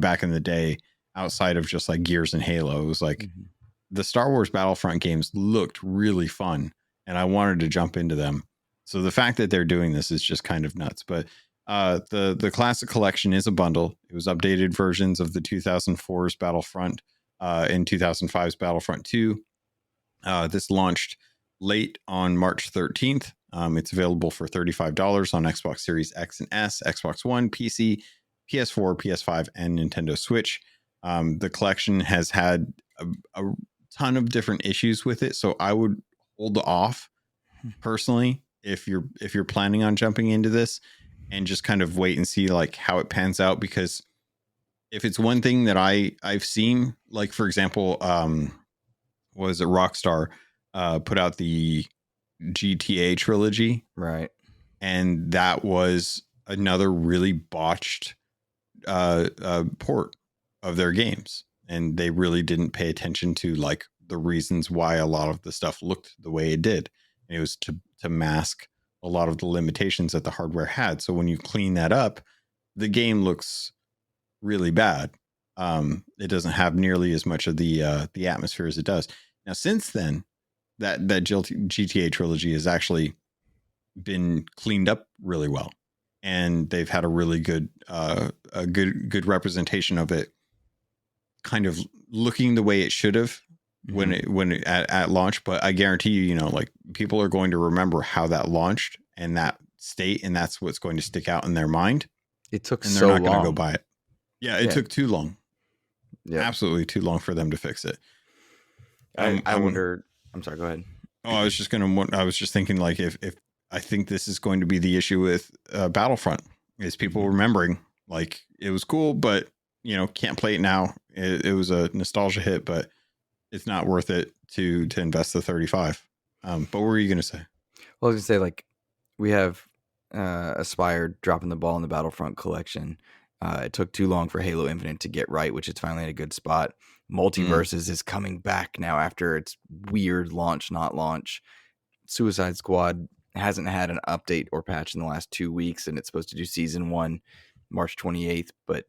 back in the day. Outside of just like Gears and Halo, it was like the Star Wars Battlefront games looked really fun, and I wanted to jump into them. So the fact that they're doing this is just kind of nuts. But the classic collection is a bundle. It was updated versions of the 2004's Battlefront and 2005's Battlefront 2. This launched late on March 13th. It's available for $35 on Xbox Series X and S, Xbox One, PC, PS4, PS5, and Nintendo Switch. The collection has had a ton of different issues with it, so I would hold off personally if you're planning on jumping into this, and just kind of wait and see like how it pans out. Because if it's one thing that I've seen, like for example, was it Rockstar put out the GTA trilogy, right? And that was another really botched port of their games, and they really didn't pay attention to like the reasons why a lot of the stuff looked the way it did, and it was to mask a lot of the limitations that the hardware had. So when you clean that up, the game looks really bad. It doesn't have nearly as much of the atmosphere as it does now. Since then, that GTA trilogy has actually been cleaned up really well, and they've had a really good representation of it, kind of looking the way it should have when it at launch. But I guarantee you, like people are going to remember how that launched and that state, and that's what's going to stick out in their mind. It took and they're so not going long. to go buy it. Yeah, it took too long. Yeah, absolutely too long for them to fix it. I wonder. I'm sorry. Go ahead. Oh, I was just thinking like if I think this is going to be the issue with Battlefront, is people remembering like it was cool, but can't play it now. It was a nostalgia hit, but it's not worth it to invest the 35. But what were you going to say? Well, I was going to say, like, we have Aspire dropping the ball in the Battlefront collection. It took too long for Halo Infinite to get right, which it's finally in a good spot. Multiverses is coming back now after its weird launch, not launch. Suicide Squad hasn't had an update or patch in the last 2 weeks, and it's supposed to do season 1 March 28th. But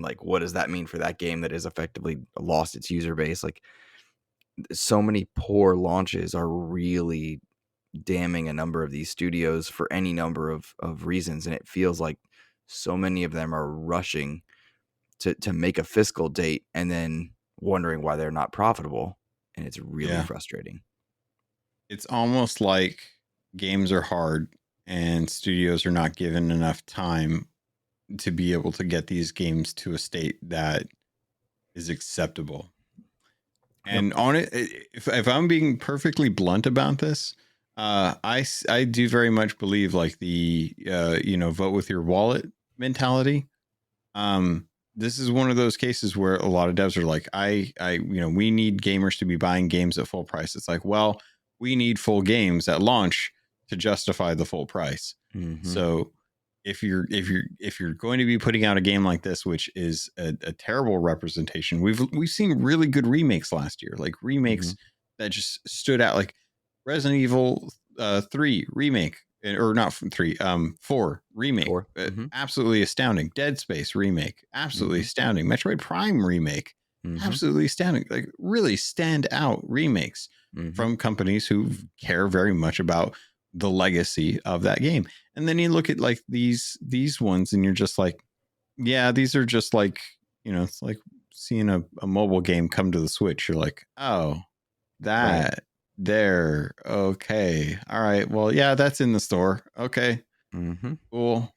like, what does that mean for that game that has effectively lost its user base? Like, so many poor launches are really damning a number of these studios for any number of reasons, and it feels like so many of them are rushing to make a fiscal date and then wondering why they're not profitable, and it's really frustrating. It's almost like games are hard and studios are not given enough time to be able to get these games to a state that is acceptable. And on it, if I'm being perfectly blunt about this, I do very much believe like the vote with your wallet mentality. This is one of those cases where a lot of devs are like, we need gamers to be buying games at full price. It's like, well, we need full games at launch to justify the full price. So if you're going to be putting out a game like this, which is a terrible representation, we've seen really good remakes last year, like remakes that just stood out, like Resident Evil 3 remake, or not from 3, 4 remake, 4. Absolutely astounding. Dead Space remake, absolutely astounding. Metroid Prime remake, absolutely astounding. Like really stand out remakes from companies who care very much about the legacy of that game. And then you look at like these ones and you're just like, yeah, these are just like, it's like seeing a mobile game come to the Switch. You're like, oh, that there. Okay. All right. Well, yeah, that's in the store. Okay. Cool.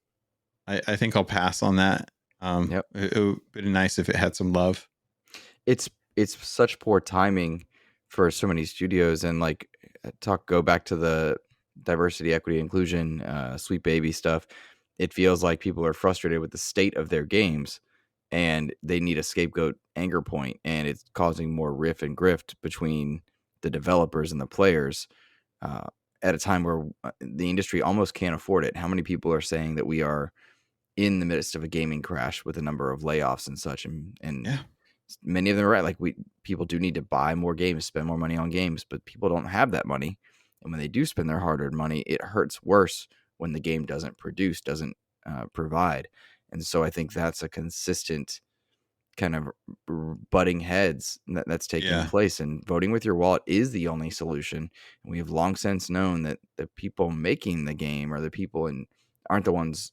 I think I'll pass on that. It would be nice if it had some love. It's such poor timing for so many studios, and like go back to the diversity, equity, inclusion, sweet baby stuff. It feels like people are frustrated with the state of their games and they need a scapegoat anger point, and it's causing more riff and grift between the developers and the players. at a time where the industry almost can't afford it. How many people are saying that we are in the midst of a gaming crash with a number of layoffs and such, and Yeah. many of them are right. Like people do need to buy more games, spend more money on games, but people don't have that money. And when they do spend their hard-earned money, it hurts worse when the game doesn't provide. And so I think that's a consistent kind of butting heads that's taking Yeah. place. And voting with your wallet is the only solution. And we have long since known that the people making the game or the people aren't the ones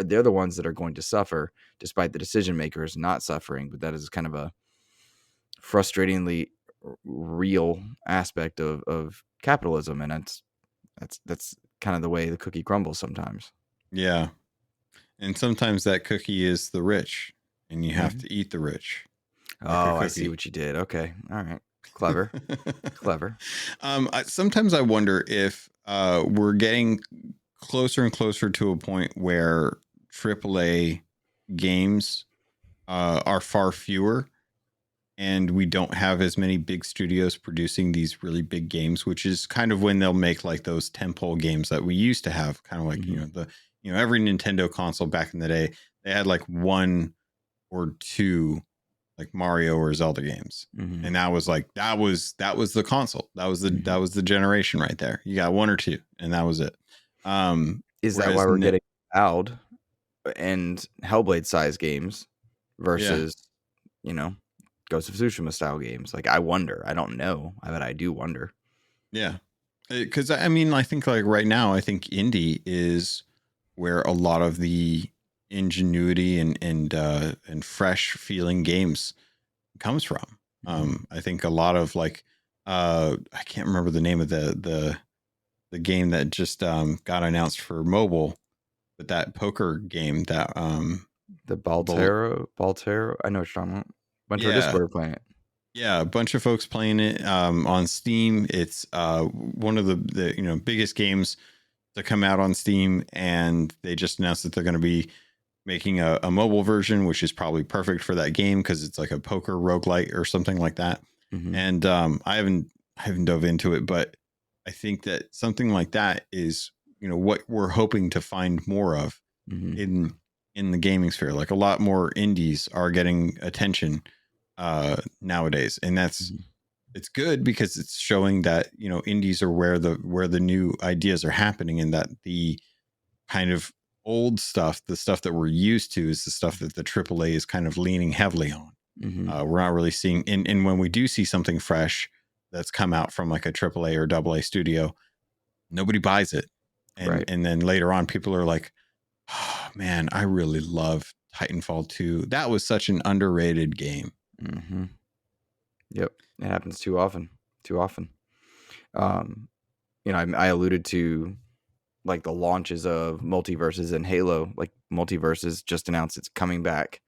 they're the ones that are going to suffer, despite the decision makers not suffering. But that is kind of a frustratingly real aspect of capitalism, and that's kind of the way the cookie crumbles sometimes. Yeah. And sometimes that cookie is the rich, and you have to eat the rich. Like a Oh, I see cookie. what you did. Okay. All right. Clever. Clever. Sometimes I wonder if we're getting closer and closer to a point where AAA games are far fewer, and we don't have as many big studios producing these really big games, which is kind of when they'll make like those tentpole games that we used to have, kind of like every Nintendo console back in the day, they had like one or two like Mario or Zelda games. And that was like that was the console. That was the generation right there. You got one or two, and that was it. Is that why we're getting Loud and Hellblade size games versus Ghost of Tsushima style games? Like, I wonder. I don't know, but I do wonder. Yeah, because I mean, I think like right now, I think indie is where a lot of the ingenuity and fresh feeling games comes from. I think a lot of like I can't remember the name of the game that just got announced for mobile, but that poker game that the Baltero, I know what you're talking about. Went to a Discord playing it. Yeah, a bunch of folks playing it on Steam. It's one of the biggest games to come out on Steam, and they just announced that they're going to be making a mobile version, which is probably perfect for that game because it's like a poker roguelite or something like that. And I haven't dove into it, but I think that something like that is what we're hoping to find more of in the gaming sphere. Like a lot more indies are getting attention nowadays, and it's good because it's showing that indies are where the new ideas are happening, and that the kind of old stuff, the stuff that we're used to, is the stuff that the AAA is kind of leaning heavily on. We're not really seeing, and when we do see something fresh that's come out from like a AAA or AA studio, nobody buys it, and then later on people are like, oh, man, I really love Titanfall 2. That was such an underrated game. Yep, it happens too often. I alluded to like the launches of Multiverses and Halo. Like Multiverses just announced it's coming back,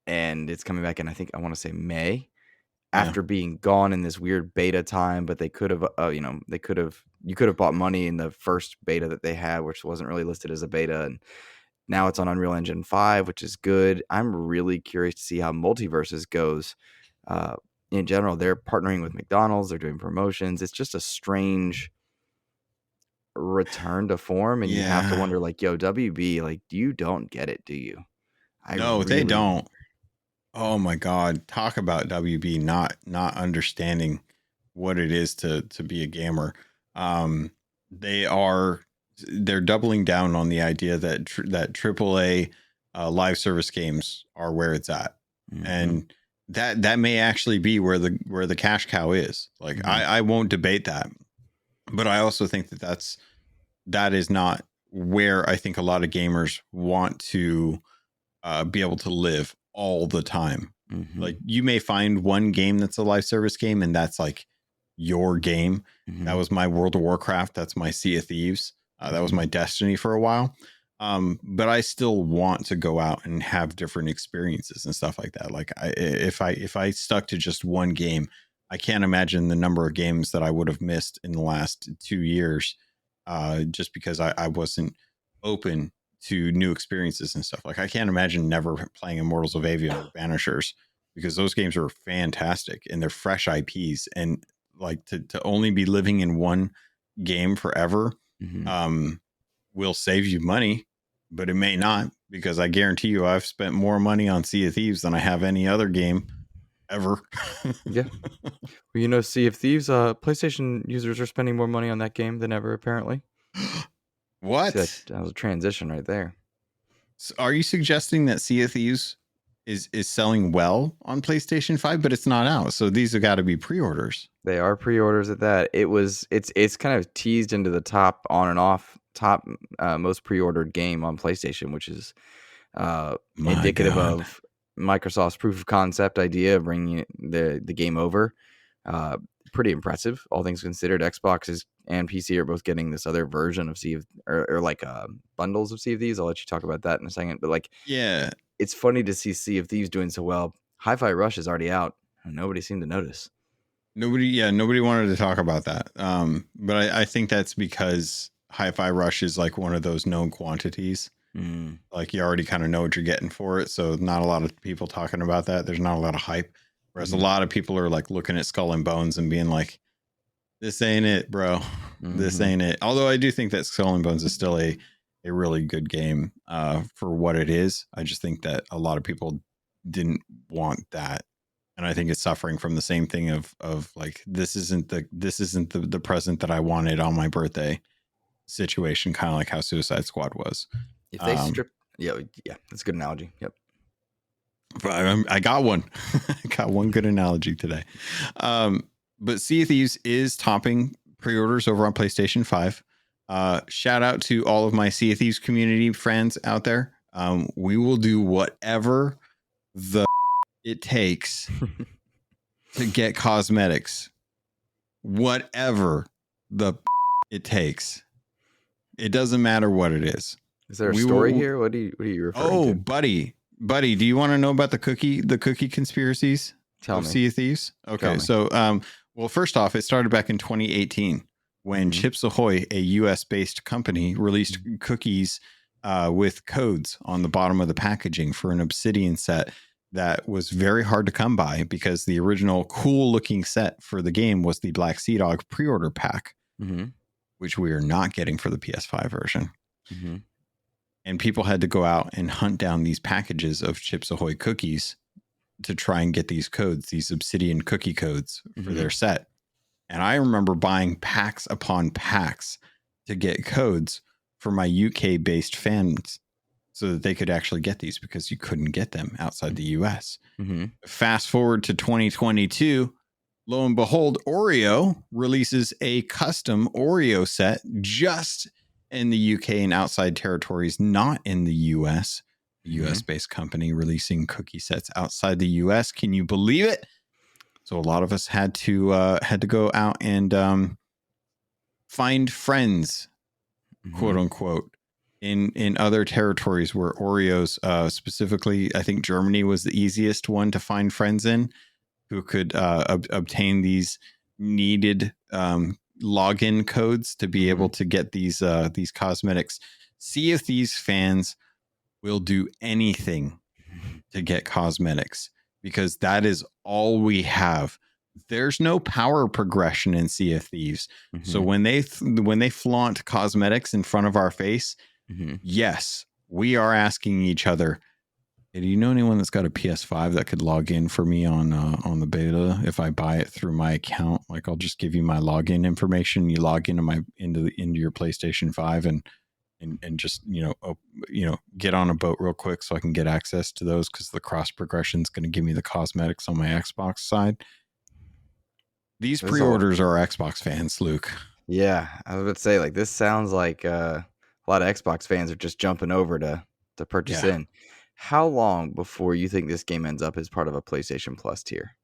and it's coming back in, I want to say May, after being gone in this weird beta time. But they could have you could have bought money in the first beta that they had, which wasn't really listed as a beta, and now it's on Unreal Engine 5, which is good. I'm really curious to see how Multiverses goes. In general, they're partnering with McDonald's, they're doing promotions. It's just a strange return to form, and you have to wonder, like, yo, WB, like, you don't get it, do you? No, they don't. Oh my God, talk about WB not understanding what it is to be a gamer. They're doubling down on the idea that that AAA live service games are where it's at, and that may actually be where the cash cow is. Like I won't debate that, but I also think that is not where I think a lot of gamers want to be able to live all the time. Like you may find one game that's a live service game, and that's like your game. That was my World of Warcraft. That's my Sea of Thieves. That was my Destiny for a while. But I still want to go out and have different experiences and stuff like that. Like if I stuck to just one game, I can't imagine the number of games that I would have missed in the last 2 years, just because I wasn't open to new experiences and stuff. Like I can't imagine never playing Immortals of Avium or Banishers, because those games are fantastic and they're fresh IPs, and like to only be living in one game forever will save you money, but it may not, because I guarantee you I've spent more money on Sea of Thieves than I have any other game ever. Yeah. Well, Sea of Thieves, PlayStation users are spending more money on that game than ever, apparently. What? See, that was a transition right there. So are you suggesting that Sea of Thieves is selling well on PlayStation 5, but it's not out? So these have got to be pre-orders. They are pre-orders at that. It's kind of teased into the top on and off top most pre-ordered game on PlayStation, which is indicative of Microsoft's proof of concept idea of bringing the game over. Pretty impressive, all things considered. Xbox and PC are both getting this other version of Sea of, or like bundles of Sea of Thieves. I'll let you talk about that in a second. But like, yeah, it's funny to see Sea of Thieves doing so well. Hi-Fi Rush is already out, and nobody seemed to notice. Nobody wanted to talk about that. But I think that's because Hi-Fi Rush is like one of those known quantities. Like you already kind of know what you're getting for it. So not a lot of people talking about that. There's not a lot of hype. Whereas a lot of people are like looking at Skull and Bones and being like, this ain't it, bro. This ain't it. Although I do think that Skull and Bones is still a really good game for what it is. I just think that a lot of people didn't want that. And I think it's suffering from the same thing of like, this isn't the present that I wanted on my birthday situation, kind of like how Suicide Squad was. If they strip, yeah, that's a good analogy. Yep. I got one. I got one good analogy today. But Sea of Thieves is topping pre-orders over on PlayStation 5. Shout out to all of my Sea of Thieves community friends out there. We will do whatever it takes to get cosmetics. Whatever it takes. It doesn't matter what it is. Is there a story here? What are you referring to? Buddy, do you want to know about the cookie conspiracies Tell of me. Sea of Thieves? Okay, so well, first off, it started back in 2018 when Chips Ahoy, a US-based company, released cookies with codes on the bottom of the packaging for an Obsidian set that was very hard to come by, because the original cool-looking set for the game was the Black Sea Dog pre-order pack, which we are not getting for the PS5 version. And people had to go out and hunt down these packages of Chips Ahoy cookies to try and get these codes, these Obsidian cookie codes for their set. And I remember buying packs upon packs to get codes for my UK-based fans so that they could actually get these, because you couldn't get them outside the US. Fast forward to 2022, lo and behold, Oreo releases a custom Oreo set just in the UK and outside territories, not in the US. A US-based company releasing cookie sets outside the US. Can you believe it? So a lot of us had to go out and find friends, quote unquote, in other territories where Oreos, specifically, I think Germany was the easiest one to find friends in, who could obtain these needed login codes to be able to get these cosmetics. Sea of Thieves fans will do anything to get cosmetics, because that is all we have. There's no power progression in Sea of Thieves. So when they flaunt cosmetics in front of our face, yes, we are asking each other, hey, do you know anyone that's got a PS5 that could log in for me on the beta if I buy it through my account? Like, I'll just give you my login information. You log into your PlayStation 5 and just get on a boat real quick so I can get access to those, because the cross progression is going to give me the cosmetics on my Xbox side. These pre-orders are Xbox fans, Luke. Yeah, I was about to say, like, this sounds like a lot of Xbox fans are just jumping over to purchase in. How long before you think this game ends up as part of a PlayStation Plus tier?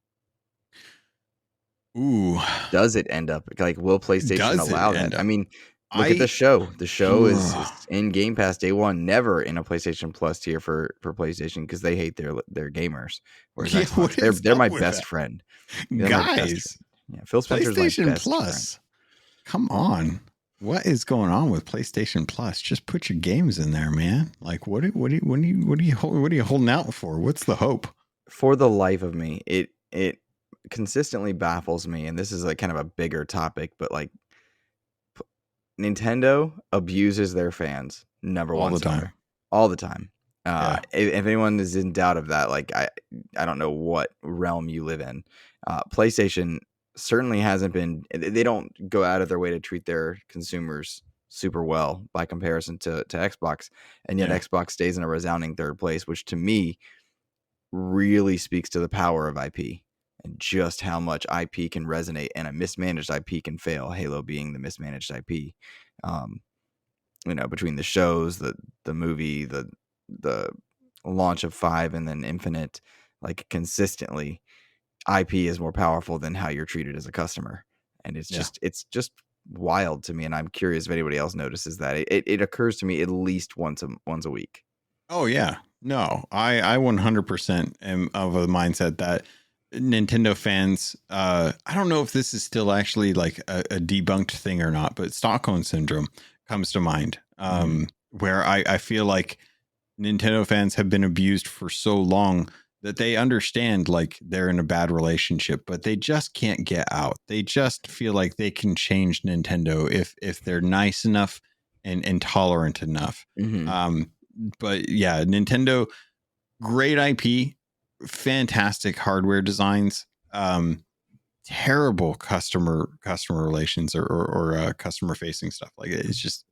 Ooh. Does it end up, like, will PlayStation allow that? I mean, look at the show. The show is in Game Pass day one, never in a PlayStation Plus tier for PlayStation, because they hate their gamers. Whereas Xbox, they're my best friend. Guys, Phil Spencer's my PlayStation best Plus. friend. Come on. What is going on with PlayStation Plus? Just put your games in there, man. Like, what are you holding out for? What's the hope? For the life of me, it consistently baffles me, and this is like kind of a bigger topic, but like Nintendo abuses their fans. Number all one the seller. time. All the time. Yeah. If anyone is in doubt of that, like I don't know what realm you live in. PlayStation certainly hasn't been. They don't go out of their way to treat their consumers super well by comparison to Xbox, and yet Yeah. Xbox stays in a resounding third place, which to me really speaks to the power of IP and just how much IP can resonate and a mismanaged IP can fail. Halo being the mismanaged IP. Um, between the shows, the movie, the launch of 5 and then Infinite, like consistently, IP is more powerful than how you're treated as a customer. And Yeah. it's just wild to me. And I'm curious if anybody else notices that. It occurs to me at least once a week. Oh yeah. No, I 100% am of a mindset that Nintendo fans, I don't know if this is still actually like a debunked thing or not, but Stockholm syndrome comes to mind. Where I feel like Nintendo fans have been abused for so long that they understand like they're in a bad relationship, but they just can't get out. They just feel like they can change Nintendo if they're nice enough and tolerant enough. Mm-hmm. But yeah, Nintendo, great IP, fantastic hardware designs, terrible customer relations or customer facing stuff. Like it's just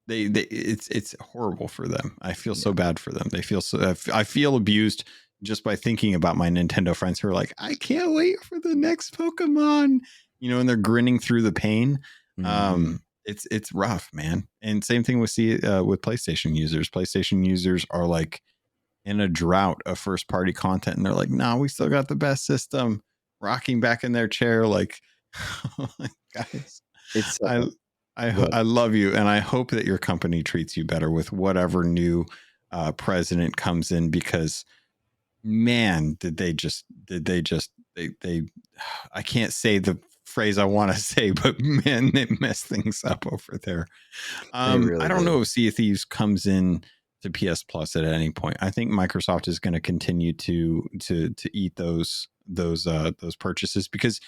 it's horrible for them. I feel so Yeah. bad for them. They feel so. I feel abused just by thinking about my Nintendo friends who are like, I can't wait for the next Pokemon, and they're grinning through the pain. Mm-hmm. It's rough, man. And same thing with with PlayStation users. PlayStation users are like in a drought of first party content, and they're like, nah, we still got the best system. Rocking back in their chair, like, guys, It's I good. I love you, and I hope that your company treats you better with whatever new president comes in, because man, did they I can't say the phrase I want to say, but man, they messed things up over there. They I really don't know did. if Sea of Thieves comes in to PS Plus at any point. I think Microsoft is going to continue to eat those purchases, because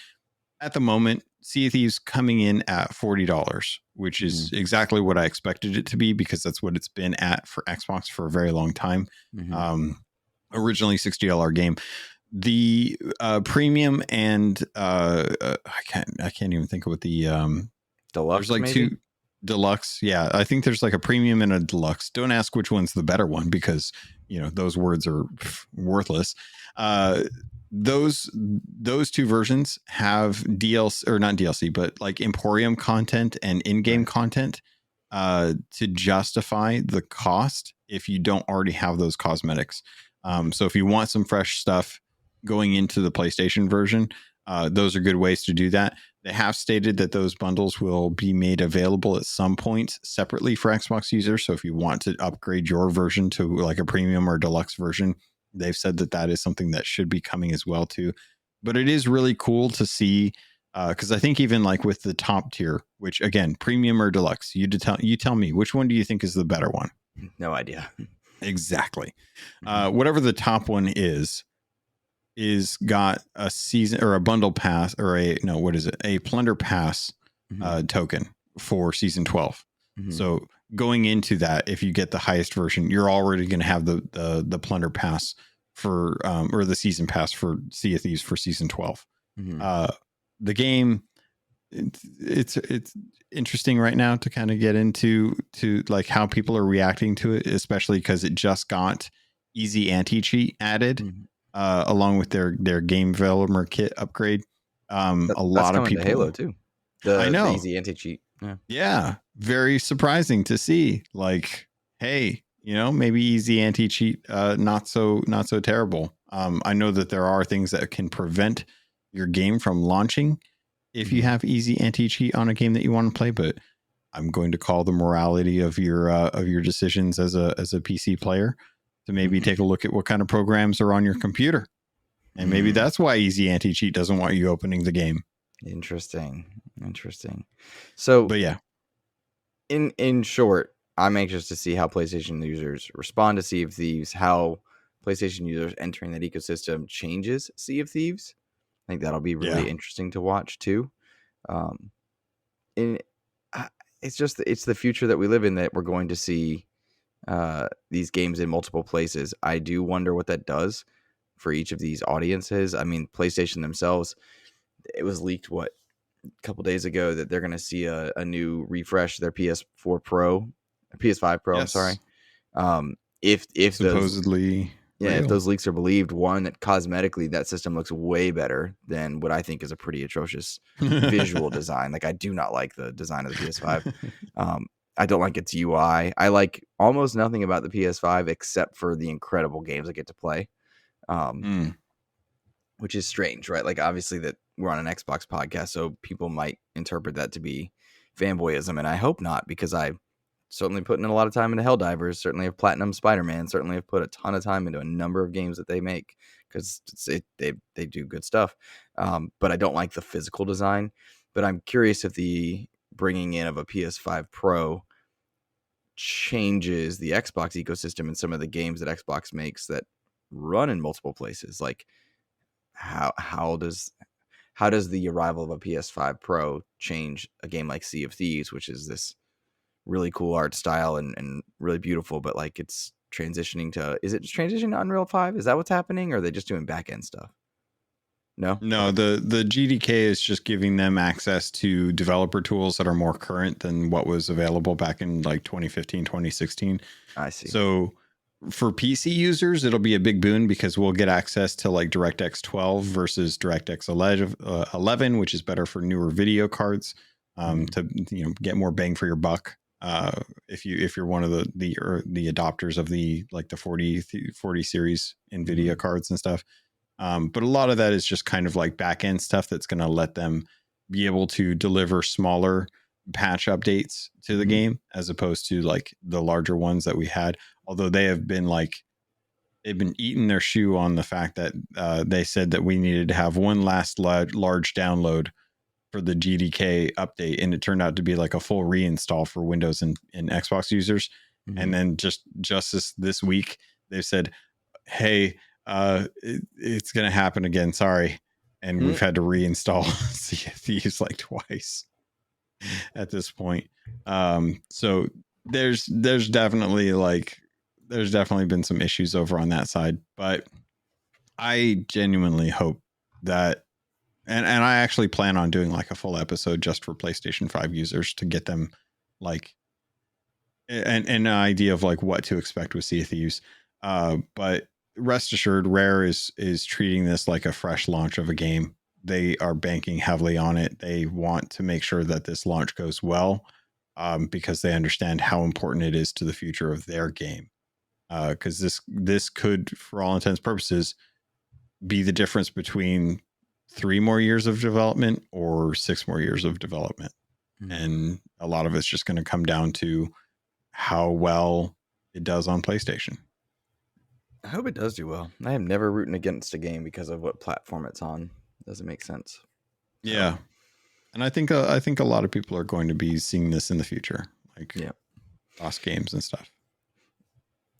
at the moment, Sea of Thieves coming in at $40, which is Mm-hmm. exactly what I expected it to be, because that's what it's been at for Xbox for a very long time. Mm-hmm. Originally $60 game. The premium and I can't even think of what the there's Deluxe, like maybe? two deluxe. Yeah, I think there's like a premium and a deluxe. Don't ask which one's the better one, because those words are worthless. Uh, those two versions have DLC, or not DLC, but like Emporium content and in-game Right. content to justify the cost if you don't already have those cosmetics. So if you want some fresh stuff going into the PlayStation version, those are good ways to do that. They have stated that those bundles will be made available at some point separately for Xbox users. So if you want to upgrade your version to like a premium or deluxe version, they've said that that is something that should be coming as well too. But it is really cool to see, because I think even like with the top tier, which again, premium or deluxe, you tell me, which one do you think is the better one? No idea. Exactly. Mm-hmm. Whatever the top one is got a season or a bundle pass, or what is it? A plunder pass Mm-hmm. token for season 12. Mm-hmm. So going into that, if you get the highest version, you're already going to have the plunder pass for or the season pass for Sea of Thieves for season 12. Mm-hmm. The game, it's interesting right now to kind of get into like how people are reacting to it, especially because it just got easy anti-cheat added Mm-hmm. along with their game developer kit upgrade. A That's lot of coming to Halo people, too. I The know, easy anti cheat. Yeah. yeah, very surprising to see. Like, hey, maybe easy anti-cheat, not so terrible. I know that there are things that can prevent your game from launching if you Mm-hmm. have easy anti-cheat on a game that you want to play, but I'm going to call the morality of your decisions as a PC player to maybe Mm-hmm. take a look at what kind of programs are on your computer. And maybe Mm. that's why easy anti-cheat doesn't want you opening the game. Interesting. So, But yeah, in short, I'm anxious to see how PlayStation users respond to Sea of Thieves, how PlayStation users entering that ecosystem changes Sea of Thieves. I think that'll be yeah, really interesting to watch too. Um, and it's the future that we live in, that we're going to see these games in multiple places. I do wonder what that does for each of these audiences. I mean, PlayStation themselves, it was leaked a couple days ago that they're going to see a new refresh, their PS4 Pro, PS5 Pro. I'm Yes, sorry. If those supposedly if real. those leaks are believed, one, that cosmetically that system looks way better than what I think is a pretty atrocious visual design. Like, I do not like the design of the PS5. I don't like its UI. I like almost nothing about the PS5 except for the incredible games I get to play. Mm. Which is strange, right? Like, obviously that we're on an Xbox podcast, so people might interpret that to be fanboyism, and I hope not, because I certainly put in a lot of time into Helldivers, certainly have Platinum Spider-Man, certainly have put a ton of time into a number of games that they make, because they do good stuff. But I don't like the physical design. But I'm curious if the bringing in of a PS5 Pro changes the Xbox ecosystem and some of the games that Xbox makes that run in multiple places. Like, how does the arrival of a PS5 Pro change a game like Sea of Thieves, which is this really cool art style and really beautiful, but like it's transitioning to, is it transitioning to Unreal 5? Is that what's happening? Or are they just doing back end stuff? No? No, Okay. the GDK is just giving them access to developer tools that are more current than what was available back in like 2015, 2016. I see. So for PC users, it'll be a big boon because we'll get access to like DirectX 12 versus DirectX 11, which is better for newer video cards to get more bang for your buck. If you're one of the adopters of the 40 series NVIDIA cards and stuff. But a lot of that is just kind of like back end stuff that's going to let them be able to deliver smaller patch updates to the game as opposed to like the larger ones that we had. Although they've been eating their shoe on the fact that they said that we needed to have one last large download for the GDK update, and it turned out to be like a full reinstall for Windows and Xbox users. And then just this week, they've said, "Hey, it's going to happen again. Sorry." And we've had to reinstall Thieves like twice at this point. So there's definitely been some issues over on that side, but I genuinely hope that, and I actually plan on doing like a full episode just for PlayStation 5 users to get them like an idea of like what to expect with Sea of Thieves. But rest assured, Rare is treating this like a fresh launch of a game. They are banking heavily on it. They want to make sure that this launch goes well, because they understand how important it is to the future of their game. Because this could, for all intents and purposes, be the difference between 3 more years of development or 6 more years of development. And a lot of it's just going to come down to how well it does on PlayStation. I hope it does do well. I am never rooting against a game because of what platform it's on. Doesn't make sense. Yeah. And I think a lot of people are going to be seeing this in the future, like boss games and stuff.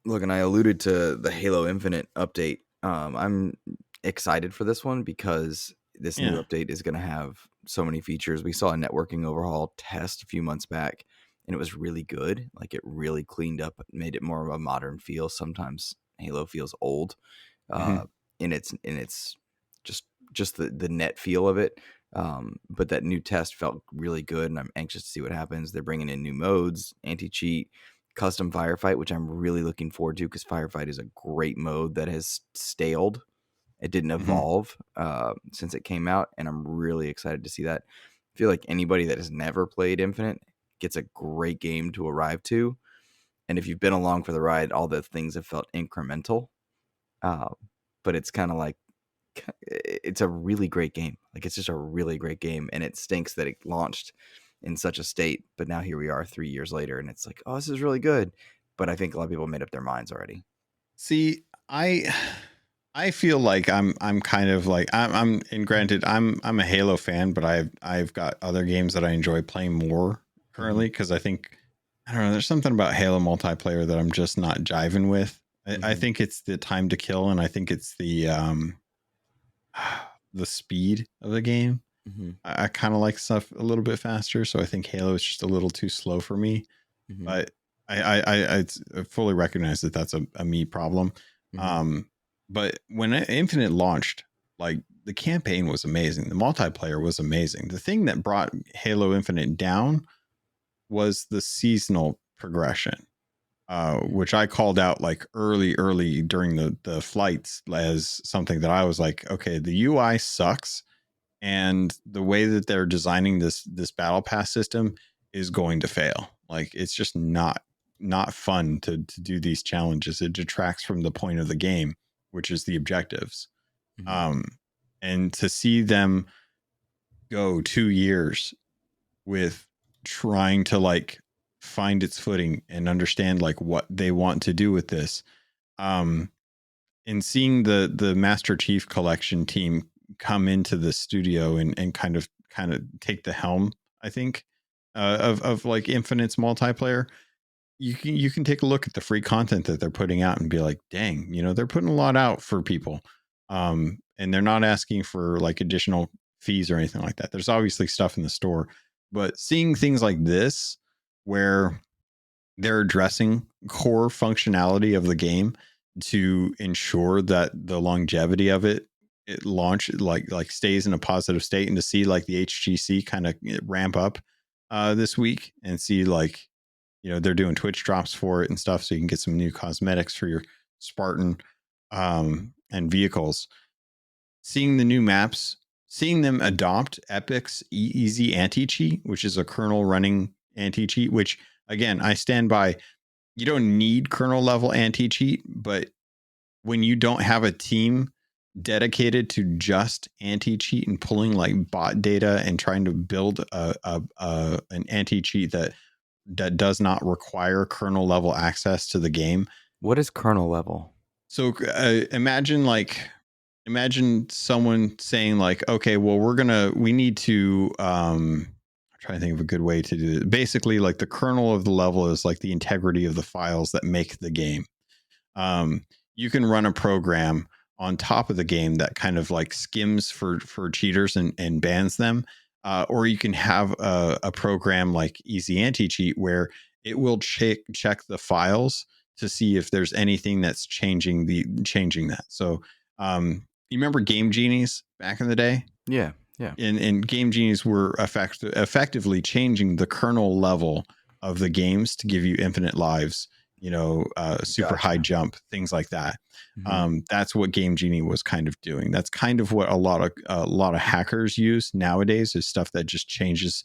Look, and I alluded to the Halo Infinite update. I'm excited for this one because this new update is going to have so many features. We saw a networking overhaul test a few months back, and it was really good. Like, it really cleaned up, made it more of a modern feel. Sometimes Halo feels old, in its just the net feel of it. But that new test felt really good, and I'm anxious to see what happens. They're bringing in new modes, anti-cheat, custom firefight, which I'm really looking forward to because firefight is a great mode that has staled. It didn't evolve since it came out, and I'm really excited to see that. I feel like anybody that has never played Infinite gets a great game to arrive to. And if you've been along for the ride, all the things have felt incremental. But it's kind of like, it's a really great game. Like, it's just a really great game. And it stinks that it launched in such a state. But now here we are 3 years later, and it's like, oh, this is really good. But I think a lot of people made up their minds already. See, I feel like I'm kind of like I'm and granted I'm a Halo fan, but I've got other games that I enjoy playing more currently because I think, I don't know, there's something about Halo multiplayer that I'm just not jiving with. I think it's the time to kill, and I think it's the speed of the game. Mm-hmm. I kind of like stuff a little bit faster, so I think Halo is just a little too slow for me. Mm-hmm. But I fully recognize that that's a me problem. Mm-hmm. But when Infinite launched, like the campaign was amazing, the multiplayer was amazing. The thing that brought Halo Infinite down was the seasonal progression, which I called out like early during the flights as something that I was like, okay, the UI sucks, and the way that they're designing this battle pass system is going to fail. Like it's just not fun to do these challenges. It detracts from the point of the game, which is the objectives. Mm-hmm. And to see them go 2 years with trying to like find its footing and understand like what they want to do with this, um and seeing the Master Chief Collection team come into the studio and kind of take the helm, I think, of like Infinite's multiplayer, you can take a look at the free content that they're putting out and be like, dang, they're putting a lot out for people, and they're not asking for like additional fees or anything like that. There's obviously stuff in the store, but seeing things like this where they're addressing core functionality of the game to ensure that the longevity of it launch like stays in a positive state, and to see like the HGC kind of ramp up this week, and see like they're doing Twitch drops for it and stuff, so you can get some new cosmetics for your Spartan and vehicles. Seeing the new maps, seeing them adopt Epic's easy anti-cheat, which is a kernel running anti-cheat, which again I stand by. You don't need kernel level anti-cheat, but when you don't have a team dedicated to just anti-cheat and pulling like bot data and trying to build an anti-cheat that does not require kernel level access to the game. What is kernel level? So imagine someone saying like, okay, well, we need to I'm trying to think of a good way to do it. Basically, like the kernel of the level is like the integrity of the files that make the game. You can run a program on top of the game that kind of like skims for cheaters and bans them. Or you can have a program like Easy Anti-Cheat where it will check the files to see if there's anything that's changing that. So you remember Game Genies back in the day? Yeah, yeah. And Game Genies were effectively changing the kernel level of the games to give you infinite lives, super Gotcha. high jump, things like that. Mm-hmm. That's what Game Genie was kind of doing. That's kind of what a lot of hackers use nowadays, is stuff that just changes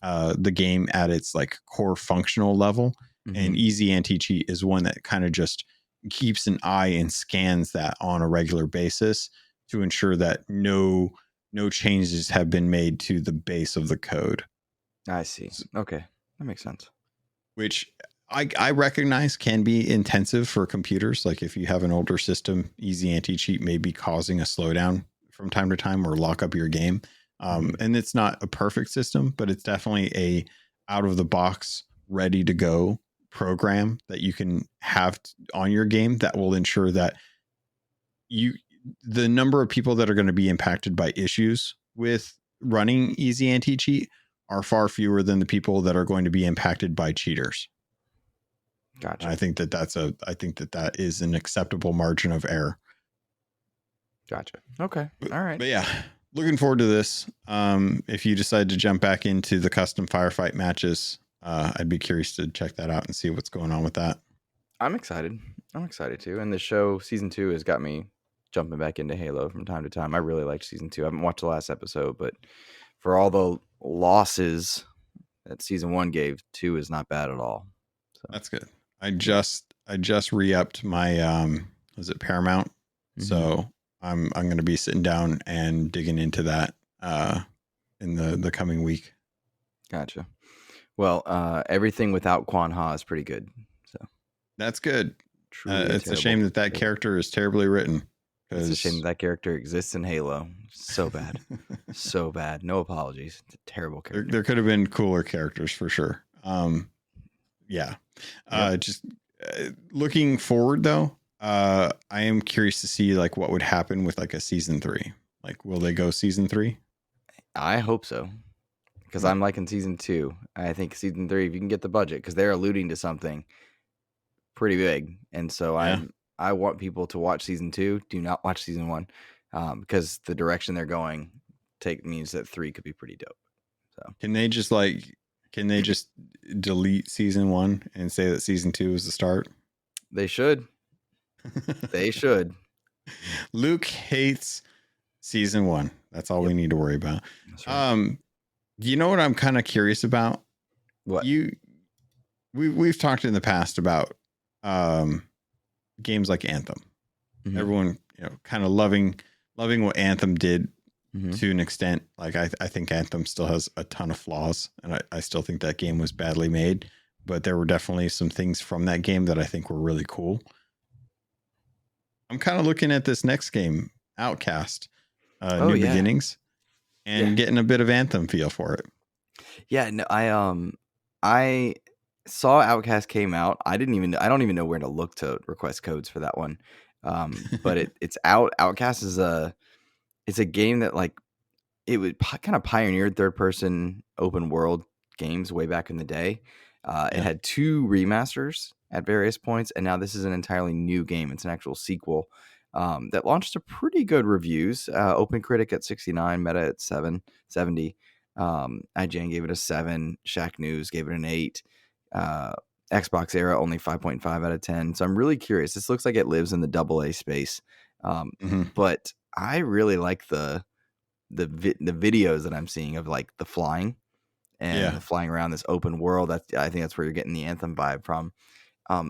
the game at its like core functional level. Mm-hmm. And Easy Anti-Cheat is one that kind of just keeps an eye and scans that on a regular basis to ensure that no changes have been made to the base of the code. I see. Okay, that makes sense. Which I recognize can be intensive for computers. Like if you have an older system, Easy Anti-Cheat may be causing a slowdown from time to time or lock up your game. And it's not a perfect system, but it's definitely a out of the box, ready to go program that you can have on your game that will ensure that the number of people that are going to be impacted by issues with running Easy Anti-Cheat are far fewer than the people that are going to be impacted by cheaters. Gotcha. And I think that is an acceptable margin of error. Gotcha. Okay. All right. But yeah, looking forward to this. If you decide to jump back into the custom firefight matches, I'd be curious to check that out and see what's going on with that. I'm excited. I'm excited too. And the show season 2 has got me jumping back into Halo from time to time. I really liked season 2. I haven't watched the last episode, but for all the losses that season 1 gave, 2 is not bad at all. So that's good. I just re-upped my was it Paramount? Mm-hmm. So I'm going to be sitting down and digging into that in the coming week. Gotcha. Well, everything without Quan Ha is pretty good. So that's good. It's a shame that character is terribly written. It's a shame that character exists in Halo. So bad. So bad. No apologies. It's a terrible character. There could have been cooler characters for sure. Yeah. Yep. Just looking forward though, I am curious to see like what would happen with like a season 3. Like, will they go season 3? I hope so, because I'm liking season 2. I think season 3, if you can get the budget, because they're alluding to something pretty big, and so Yeah. I want people to watch season 2. Do not watch season 1, because the direction they're going means that 3 could be pretty dope. So Can they just delete season 1 and say that season 2 is the start? they should. They should. Luke hates season 1. That's all we need to worry about. That's right. You know what I'm kind of curious about? What? We've talked in the past about games like Anthem. Mhm. Everyone, kind of loving what Anthem did Mhm. to an extent. Like I think Anthem still has a ton of flaws, and I still think that game was badly made. But there were definitely some things from that game that I think were really cool. I'm kind of looking at this next game, Outcast, New Beginnings, and getting a bit of Anthem feel for it. Yeah, no, I saw Outcast came out. I don't even know where to look to request codes for that one. But it's out. Outcast is it's a game that like it would kind of pioneered third person open world games way back in the day. It had 2 remasters at various points, and now this is an entirely new game. It's an actual sequel that launched to pretty good reviews. OpenCritic at 69, Meta at 70. IGN gave it a 7. Shack News gave it an 8. Xbox Era only 5.5 out of 10. So I'm really curious. This looks like it lives in the AA space, but I really like the videos that I'm seeing of like the flying and the flying around this open world. I think that's where you're getting the Anthem vibe from.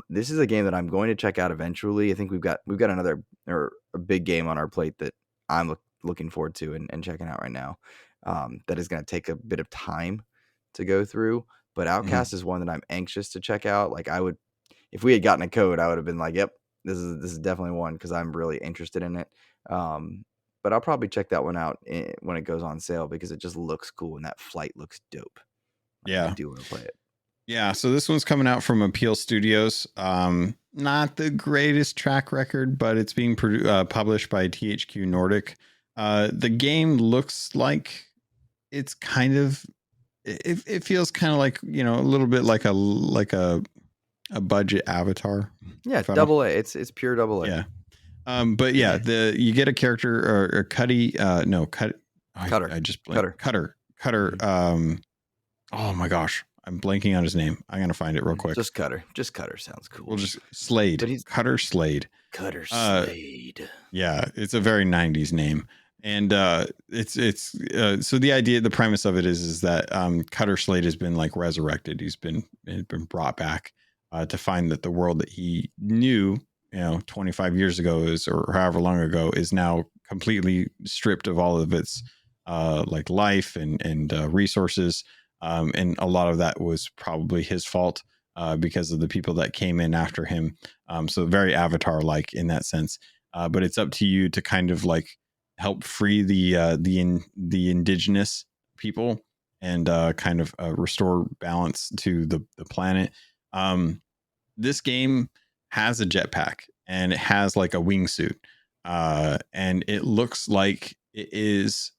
This is a game that I'm going to check out eventually. I think we've got another or a big game on our plate that I'm looking forward to and checking out right now. That is going to take a bit of time to go through, but Outcast is one that I'm anxious to check out. Like I would, if we had gotten a code, I would have been like, "Yep, this is definitely one," because I'm really interested in it. But I'll probably check that one out when it goes on sale because it just looks cool and that flight looks dope. I do want to play it. Yeah, so this one's coming out from Appeal Studios. Not the greatest track record, but it's being published by THQ Nordic. The game looks like it's kind of it feels kind of like, a little bit like a budget Avatar. Yeah, AA. It's pure AA. Yeah. But yeah, you get a character or Cutter. I just blanked. Cutter. Oh my gosh, I'm blanking on his name. I'm gonna find it real quick. Just Cutter. Just Cutter sounds cool. Well, just Slade. But he's Cutter Slade. Cutter Slade. Yeah, it's a very 90s name. And it's so the premise of it is that Cutter Slade has been like resurrected. He's been brought back to find that the world that he knew, 25 years ago or however long ago is now completely stripped of all of its like life and resources. And a lot of that was probably his fault because of the people that came in after him. So very Avatar-like in that sense. But it's up to you to kind of like help free the indigenous people and kind of restore balance to the planet. This game has a jetpack and it has like a wingsuit, and it looks like it is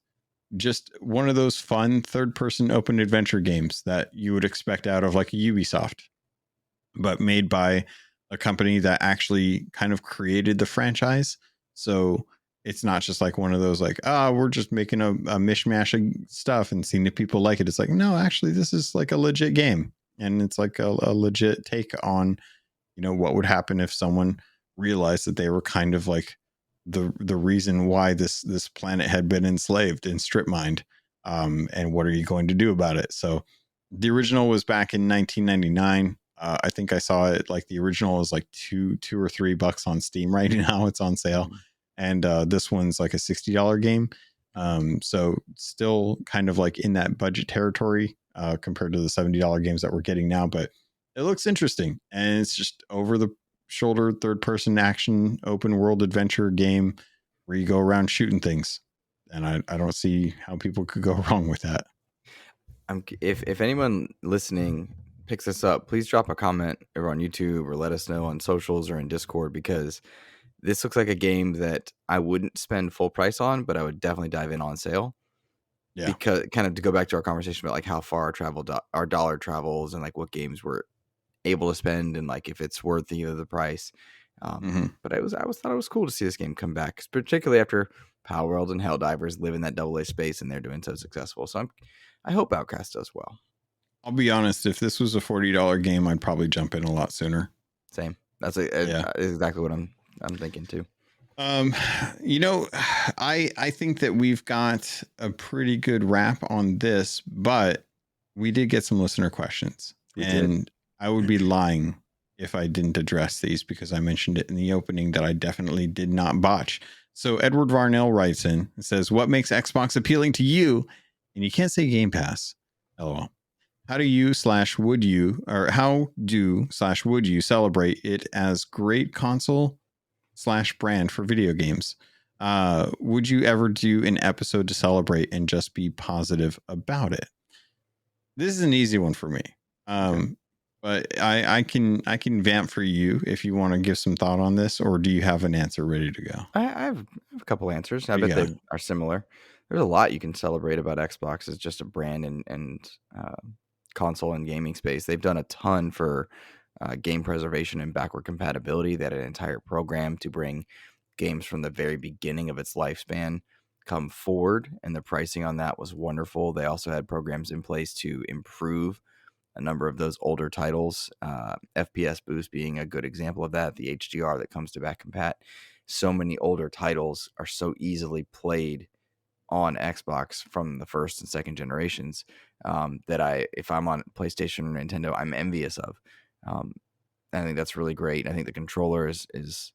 just one of those fun third-person open adventure games that you would expect out of like a Ubisoft, but made by a company that actually kind of created the franchise. So it's not just like one of those like, we're just making a mishmash of stuff and seeing if people like it. It's like, no, actually, this is like a legit game. And it's like a legit take on, what would happen if someone realized that they were kind of like the reason why this planet had been enslaved and strip mined. And what are you going to do about it? So the original was back in 1999. I think I saw it like the original is like $2 or $3 on Steam right now. It's on sale. And this one's like a $60 game. So still kind of like in that budget territory compared to the $70 games that we're getting now. But it looks interesting. And it's just over the shoulder, third person action, open world adventure game where you go around shooting things. And I don't see how people could go wrong with that. If anyone listening picks this up, please drop a comment over on YouTube or let us know on socials or in Discord, because this looks like a game that I wouldn't spend full price on, but I would definitely dive in on sale. Yeah. because kind of to go back to our conversation about like how far our dollar travels and like what games we're able to spend and like if it's worth the price. But I thought it was cool to see this game come back, particularly after Palworld and Helldivers live in that AA space and they're doing so successful. So I hope Outcast does well. I'll be honest, if this was a $40 game, I'd probably jump in a lot sooner. Same. That's exactly what I'm thinking too. You know, I think that we've got a pretty good wrap on this, but we did get some listener questions. We and did. I would be lying if I didn't address these because I mentioned it in the opening that I definitely did not botch. So Edward Varnell writes in and says, what makes Xbox appealing to you? And you can't say Game Pass. LOL. How do you /would you, or how do /would you celebrate it as great console /brand for video games? Would you ever do an episode to celebrate and just be positive about it? This is an easy one for me. But I can vamp for you if you want to give some thought on this, or do you have an answer ready to go? I have a couple answers. I bet they are similar. There's a lot you can celebrate about Xbox as just a brand and console and gaming space. They've done a ton for game preservation and backward compatibility. They had an entire program to bring games from the very beginning of its lifespan come forward, and the pricing on that was wonderful. They also had programs in place to improve a number of those older titles, FPS Boost being a good example of that, the HDR that comes to back compat. So many older titles are so easily played on Xbox from the first and second generations that if I'm on PlayStation or Nintendo, I'm envious of. I think that's really great. I think the controller is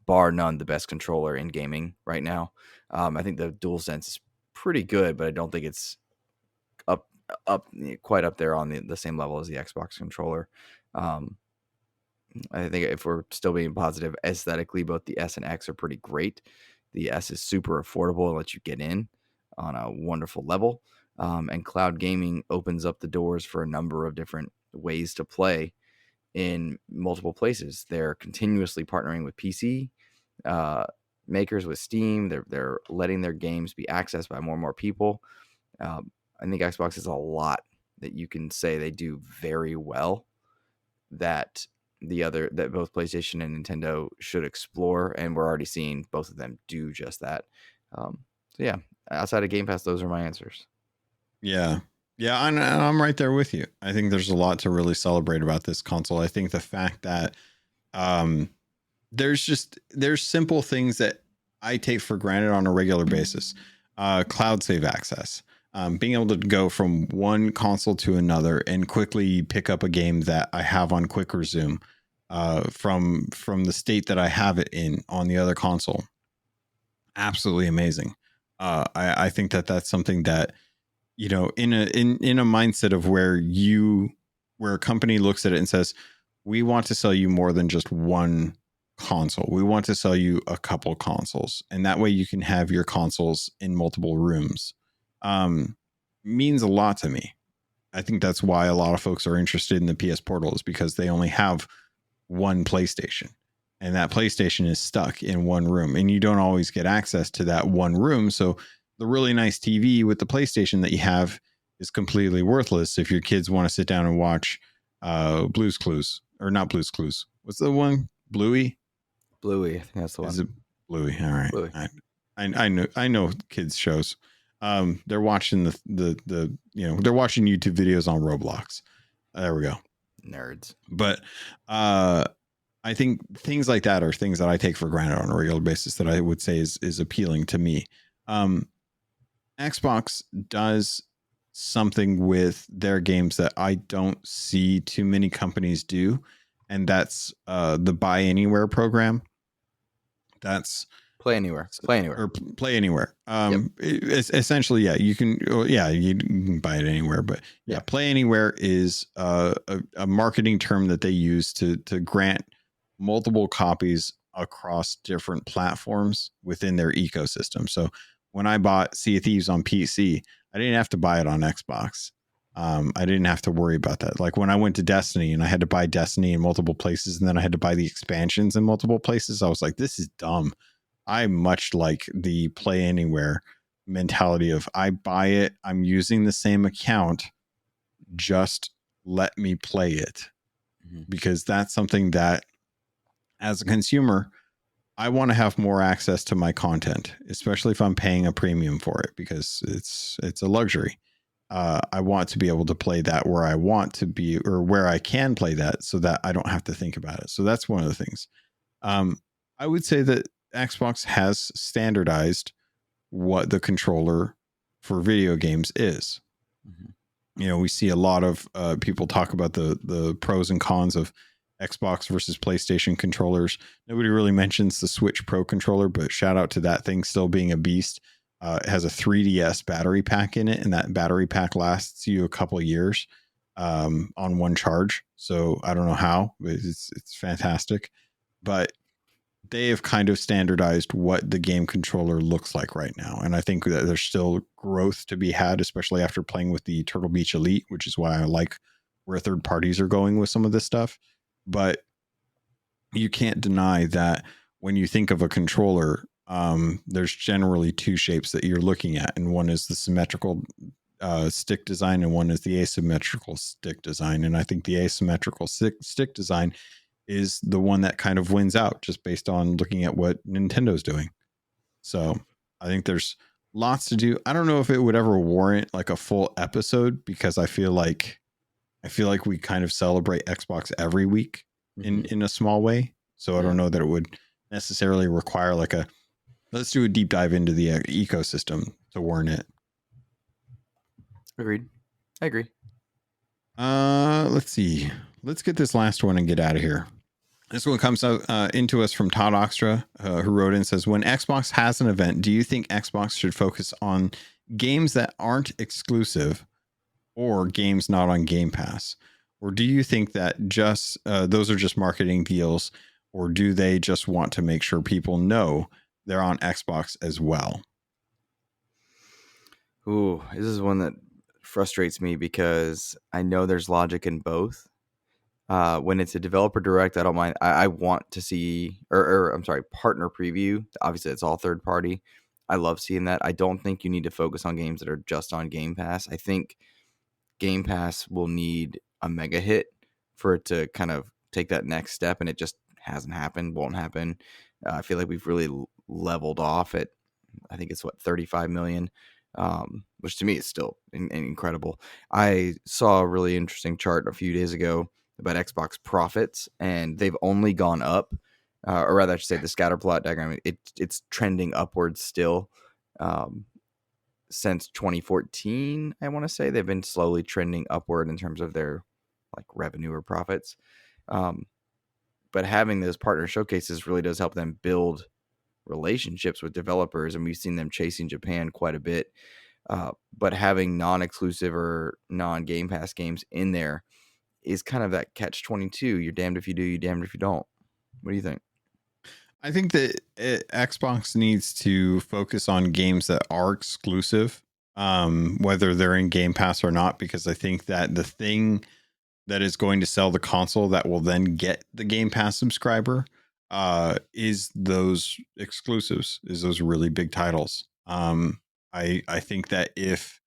bar none the best controller in gaming right now. I think the DualSense is pretty good, but I don't think it's quite up there on the same level as the Xbox controller. I think if we're still being positive, aesthetically, both the S and X are pretty great. The S is super affordable and lets you get in on a wonderful level. And cloud gaming opens up the doors for a number of different ways to play in multiple places. They're continuously partnering with PC makers, with Steam. They're letting their games be accessed by more and more people. I think Xbox has a lot that you can say they do very well that both PlayStation and Nintendo should explore, and we're already seeing both of them do just that. So yeah, outside of Game Pass, those are my answers. Yeah, I'm right there with you. I think there's a lot to really celebrate about this console. I think the fact that there's simple things that I take for granted on a regular basis. Cloud save access. Being able to go from one console to another and quickly pick up a game that I have on quick resume from the state that I have it in on the other console. Absolutely amazing. I think that's something that, you know, in a mindset of where a company looks at it and says, we want to sell you more than just one console. We want to sell you a couple consoles, and that way you can have your consoles in multiple rooms. Means a lot to me. I think that's why a lot of folks are interested in the PS Portal, is because they only have one PlayStation, and that PlayStation is stuck in one room, and you don't always get access to that one room. So the really nice TV with the PlayStation that you have is completely worthless if your kids want to sit down and watch Blue's Clues, or not Blue's Clues. What's the one? Bluey? Bluey, I think that's the one. Is it Bluey? All right. Bluey. I know kids shows. They're watching they're watching YouTube videos on Roblox. There we go. Nerds. But I think things like that are things that I take for granted on a regular basis that I would say is appealing to me. Xbox does something with their games that I don't see too many companies do, and that's the Buy Anywhere program. That's Play Anywhere. Or Play Anywhere. It's essentially, yeah, you can buy it anywhere, but yeah, Play Anywhere is a marketing term that they use to grant multiple copies across different platforms within their ecosystem. So when I bought Sea of Thieves on PC, I didn't have to buy it on Xbox. I didn't have to worry about that. Like when I went to Destiny and I had to buy Destiny in multiple places, and then I had to buy the expansions in multiple places, I was like, this is dumb. I much like the Play Anywhere mentality of I buy it, I'm using the same account, just let me play it. Because that's something that as a consumer, I want to have more access to my content, especially if I'm paying a premium for it, because it's a luxury. I want to be able to play that where I want to be, or where I can play that, so that I don't have to think about it. So that's one of the things. I would say that Xbox has standardized what the controller for video games is. You know, we see a lot of people talk about the pros and cons of Xbox versus PlayStation controllers. Nobody really mentions the Switch Pro controller, but shout out to that thing still being a beast. It has a 3DS battery pack in it, and that battery pack lasts you a couple of years on one charge. So I don't know how, but it's fantastic. But they have kind of standardized what the game controller looks like right now. And I think that there's still growth to be had, especially after playing with the Turtle Beach Elite, which is why I like where third parties are going with some of this stuff. But you can't deny that when you think of a controller, there's generally two shapes that you're looking at. And one is the symmetrical stick design, and one is the asymmetrical stick design. And I think the asymmetrical stick design is the one that kind of wins out just based on looking at what Nintendo's doing. So I think there's lots to do. I don't know if it would ever warrant like a full episode, because I feel like we kind of celebrate Xbox every week in a small way. So I don't know that it would necessarily require like let's do a deep dive into the ecosystem to warrant it. Agreed. I agree. Let's see. Let's get this last one and get out of here. This one comes into us from Todd Oxtra, who wrote in and says, when Xbox has an event, do you think Xbox should focus on games that aren't exclusive or games not on Game Pass? Or do you think that just those are just marketing deals, or do they just want to make sure people know they're on Xbox as well? Ooh, this is one that frustrates me because I know there's logic in both. When it's a developer direct, I don't mind. I want to see, or I'm sorry, partner preview. Obviously, it's all third party. I love seeing that. I don't think you need to focus on games that are just on Game Pass. I think Game Pass will need a mega hit for it to kind of take that next step, and it just hasn't happened, won't happen. I feel like we've really leveled off at, I think it's 35 million, which to me is still incredible. I saw a really interesting chart a few days ago about Xbox profits, and they've only gone up, or rather I should say the scatter plot diagram, it's trending upwards still. Since 2014, I want to say they've been slowly trending upward in terms of their like revenue or profits. But having those partner showcases really does help them build relationships with developers, and we've seen them chasing Japan quite a bit. But having non-exclusive or non-Game Pass games in there is kind of that catch-22. You're damned if you do, you're damned if you don't. What do you think? I think that Xbox needs to focus on games that are exclusive, whether they're in Game Pass or not, because I think that the thing that is going to sell the console that will then get the Game Pass subscriber is those exclusives, is those really big titles. I think that if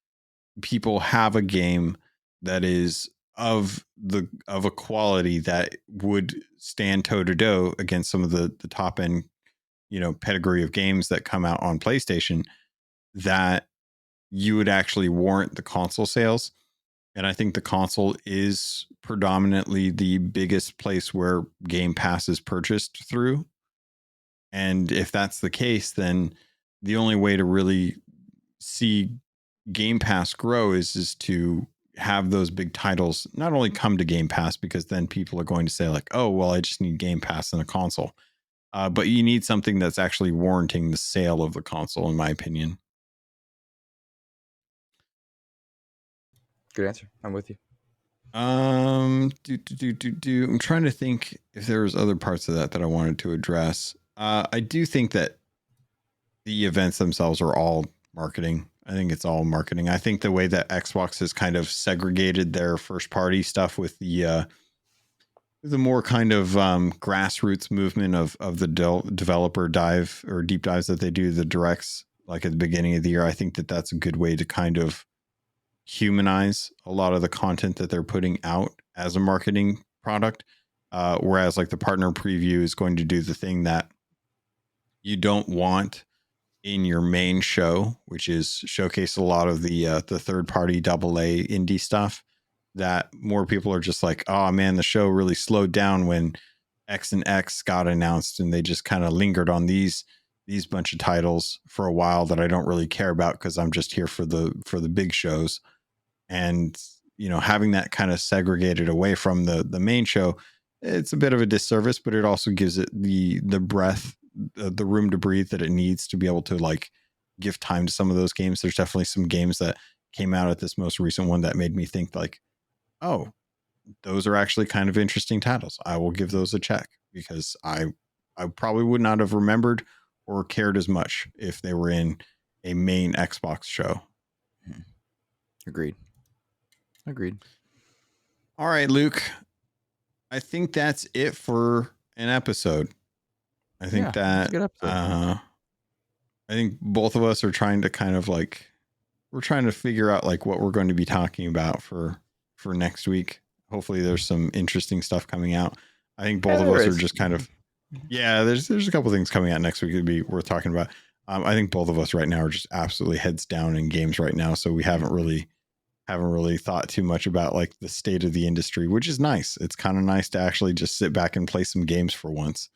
people have a game that is of a quality that would stand toe to toe against some of the top end, pedigree of games that come out on PlayStation, that you would actually warrant the console sales. And I think the console is predominantly the biggest place where Game Pass is purchased through. And if that's the case, then the only way to really see Game Pass grow is to have those big titles not only come to Game Pass, because then people are going to say like, oh, well, I just need Game Pass and a console. But you need something that's actually warranting the sale of the console, in my opinion. Good answer. I'm with you. I'm trying to think if there was other parts of that I wanted to address. I do think that the events themselves are all marketing. I think it's all marketing. I think the way that Xbox has kind of segregated their first party stuff with the more kind of grassroots movement of the developer dive or deep dives that they do, the directs, like at the beginning of the year. I think that that's a good way to kind of humanize a lot of the content that they're putting out as a marketing product. Whereas like the partner preview is going to do the thing that you don't want in your main show, which is showcase a lot of the third party AA indie stuff that more people are just like, oh man, the show really slowed down when X and X got announced, and they just kind of lingered on these bunch of titles for a while that I don't really care about because I'm just here for the big shows. And having that kind of segregated away from the main show, it's a bit of a disservice, but it also gives it the breath, the room to breathe that it needs to be able to like give time to some of those games. There's definitely some games that came out at this most recent one that made me think like, oh, those are actually kind of interesting titles. I will give those a check because I probably would not have remembered or cared as much if they were in a main Xbox show. Agreed. All right, Luke. I think that's it for an episode. I think that's a good episode. I think both of us are trying to kind of like, we're trying to figure out like what we're going to be talking about for next week. Hopefully there's some interesting stuff coming out. I think both of us are just kind of, there's a couple things coming out next week that'd be worth talking about. I think both of us right now are just absolutely heads down in games right now. So we haven't really thought too much about like the state of the industry, which is nice. It's kind of nice to actually just sit back and play some games for once.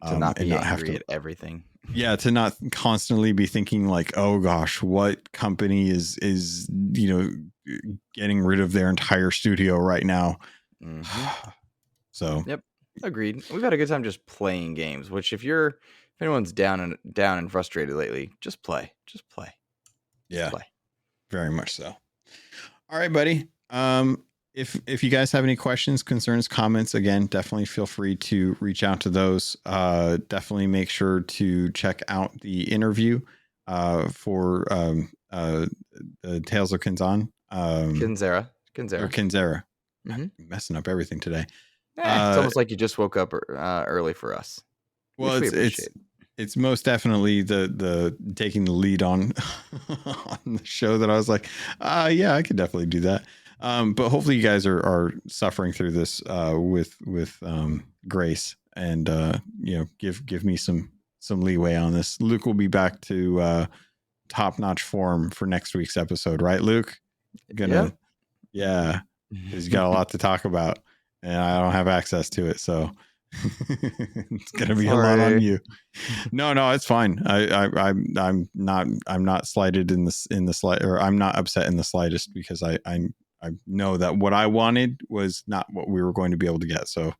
To not be angry at everything. Yeah, to not constantly be thinking like, oh gosh, what company is getting rid of their entire studio right now. Mm-hmm. So yep, agreed. We've had a good time just playing games. Which if anyone's down and frustrated lately, just play. Yeah, very much so. All right, buddy. If you guys have any questions, concerns, comments, again, definitely feel free to reach out to those. Definitely make sure to check out the interview for the Tales of Kinzan. Kinzera. Kinzera. Mm-hmm. Messing up everything today. It's almost like you just woke up early for us. Well, it's most definitely the taking the lead on on the show that I was like, yeah, I could definitely do that. But hopefully you guys are suffering through this with grace and give me some leeway on this. Luke will be back to top-notch form for next week's episode, right, Luke? Yeah, because he's got a lot to talk about and I don't have access to it, so it's gonna be a lot on you. No, it's fine. I'm not slighted in the slight, or I'm not upset in the slightest because I know that what I wanted was not what we were going to be able to get. So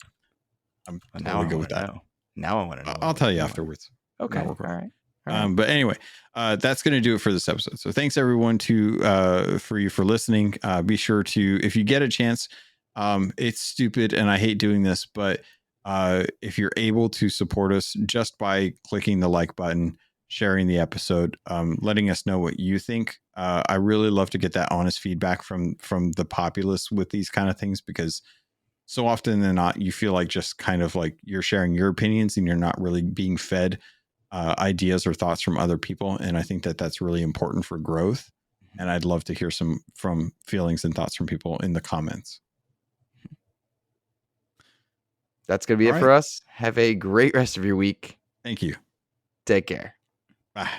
I'm totally good with that. Now I want to know. I'll tell you afterwards. Okay. All right. But anyway, that's going to do it for this episode. So thanks everyone for listening. Be sure to, if you get a chance, it's stupid and I hate doing this, but if you're able to support us just by clicking the like button, sharing the episode, letting us know what you think. I really love to get that honest feedback from the populace with these kind of things, because so often than not, you feel like just kind of like you're sharing your opinions and you're not really being fed ideas or thoughts from other people. And I think that that's really important for growth. And I'd love to hear some from feelings and thoughts from people in the comments. That's going to be it for us. Have a great rest of your week. Thank you. Take care. Bye.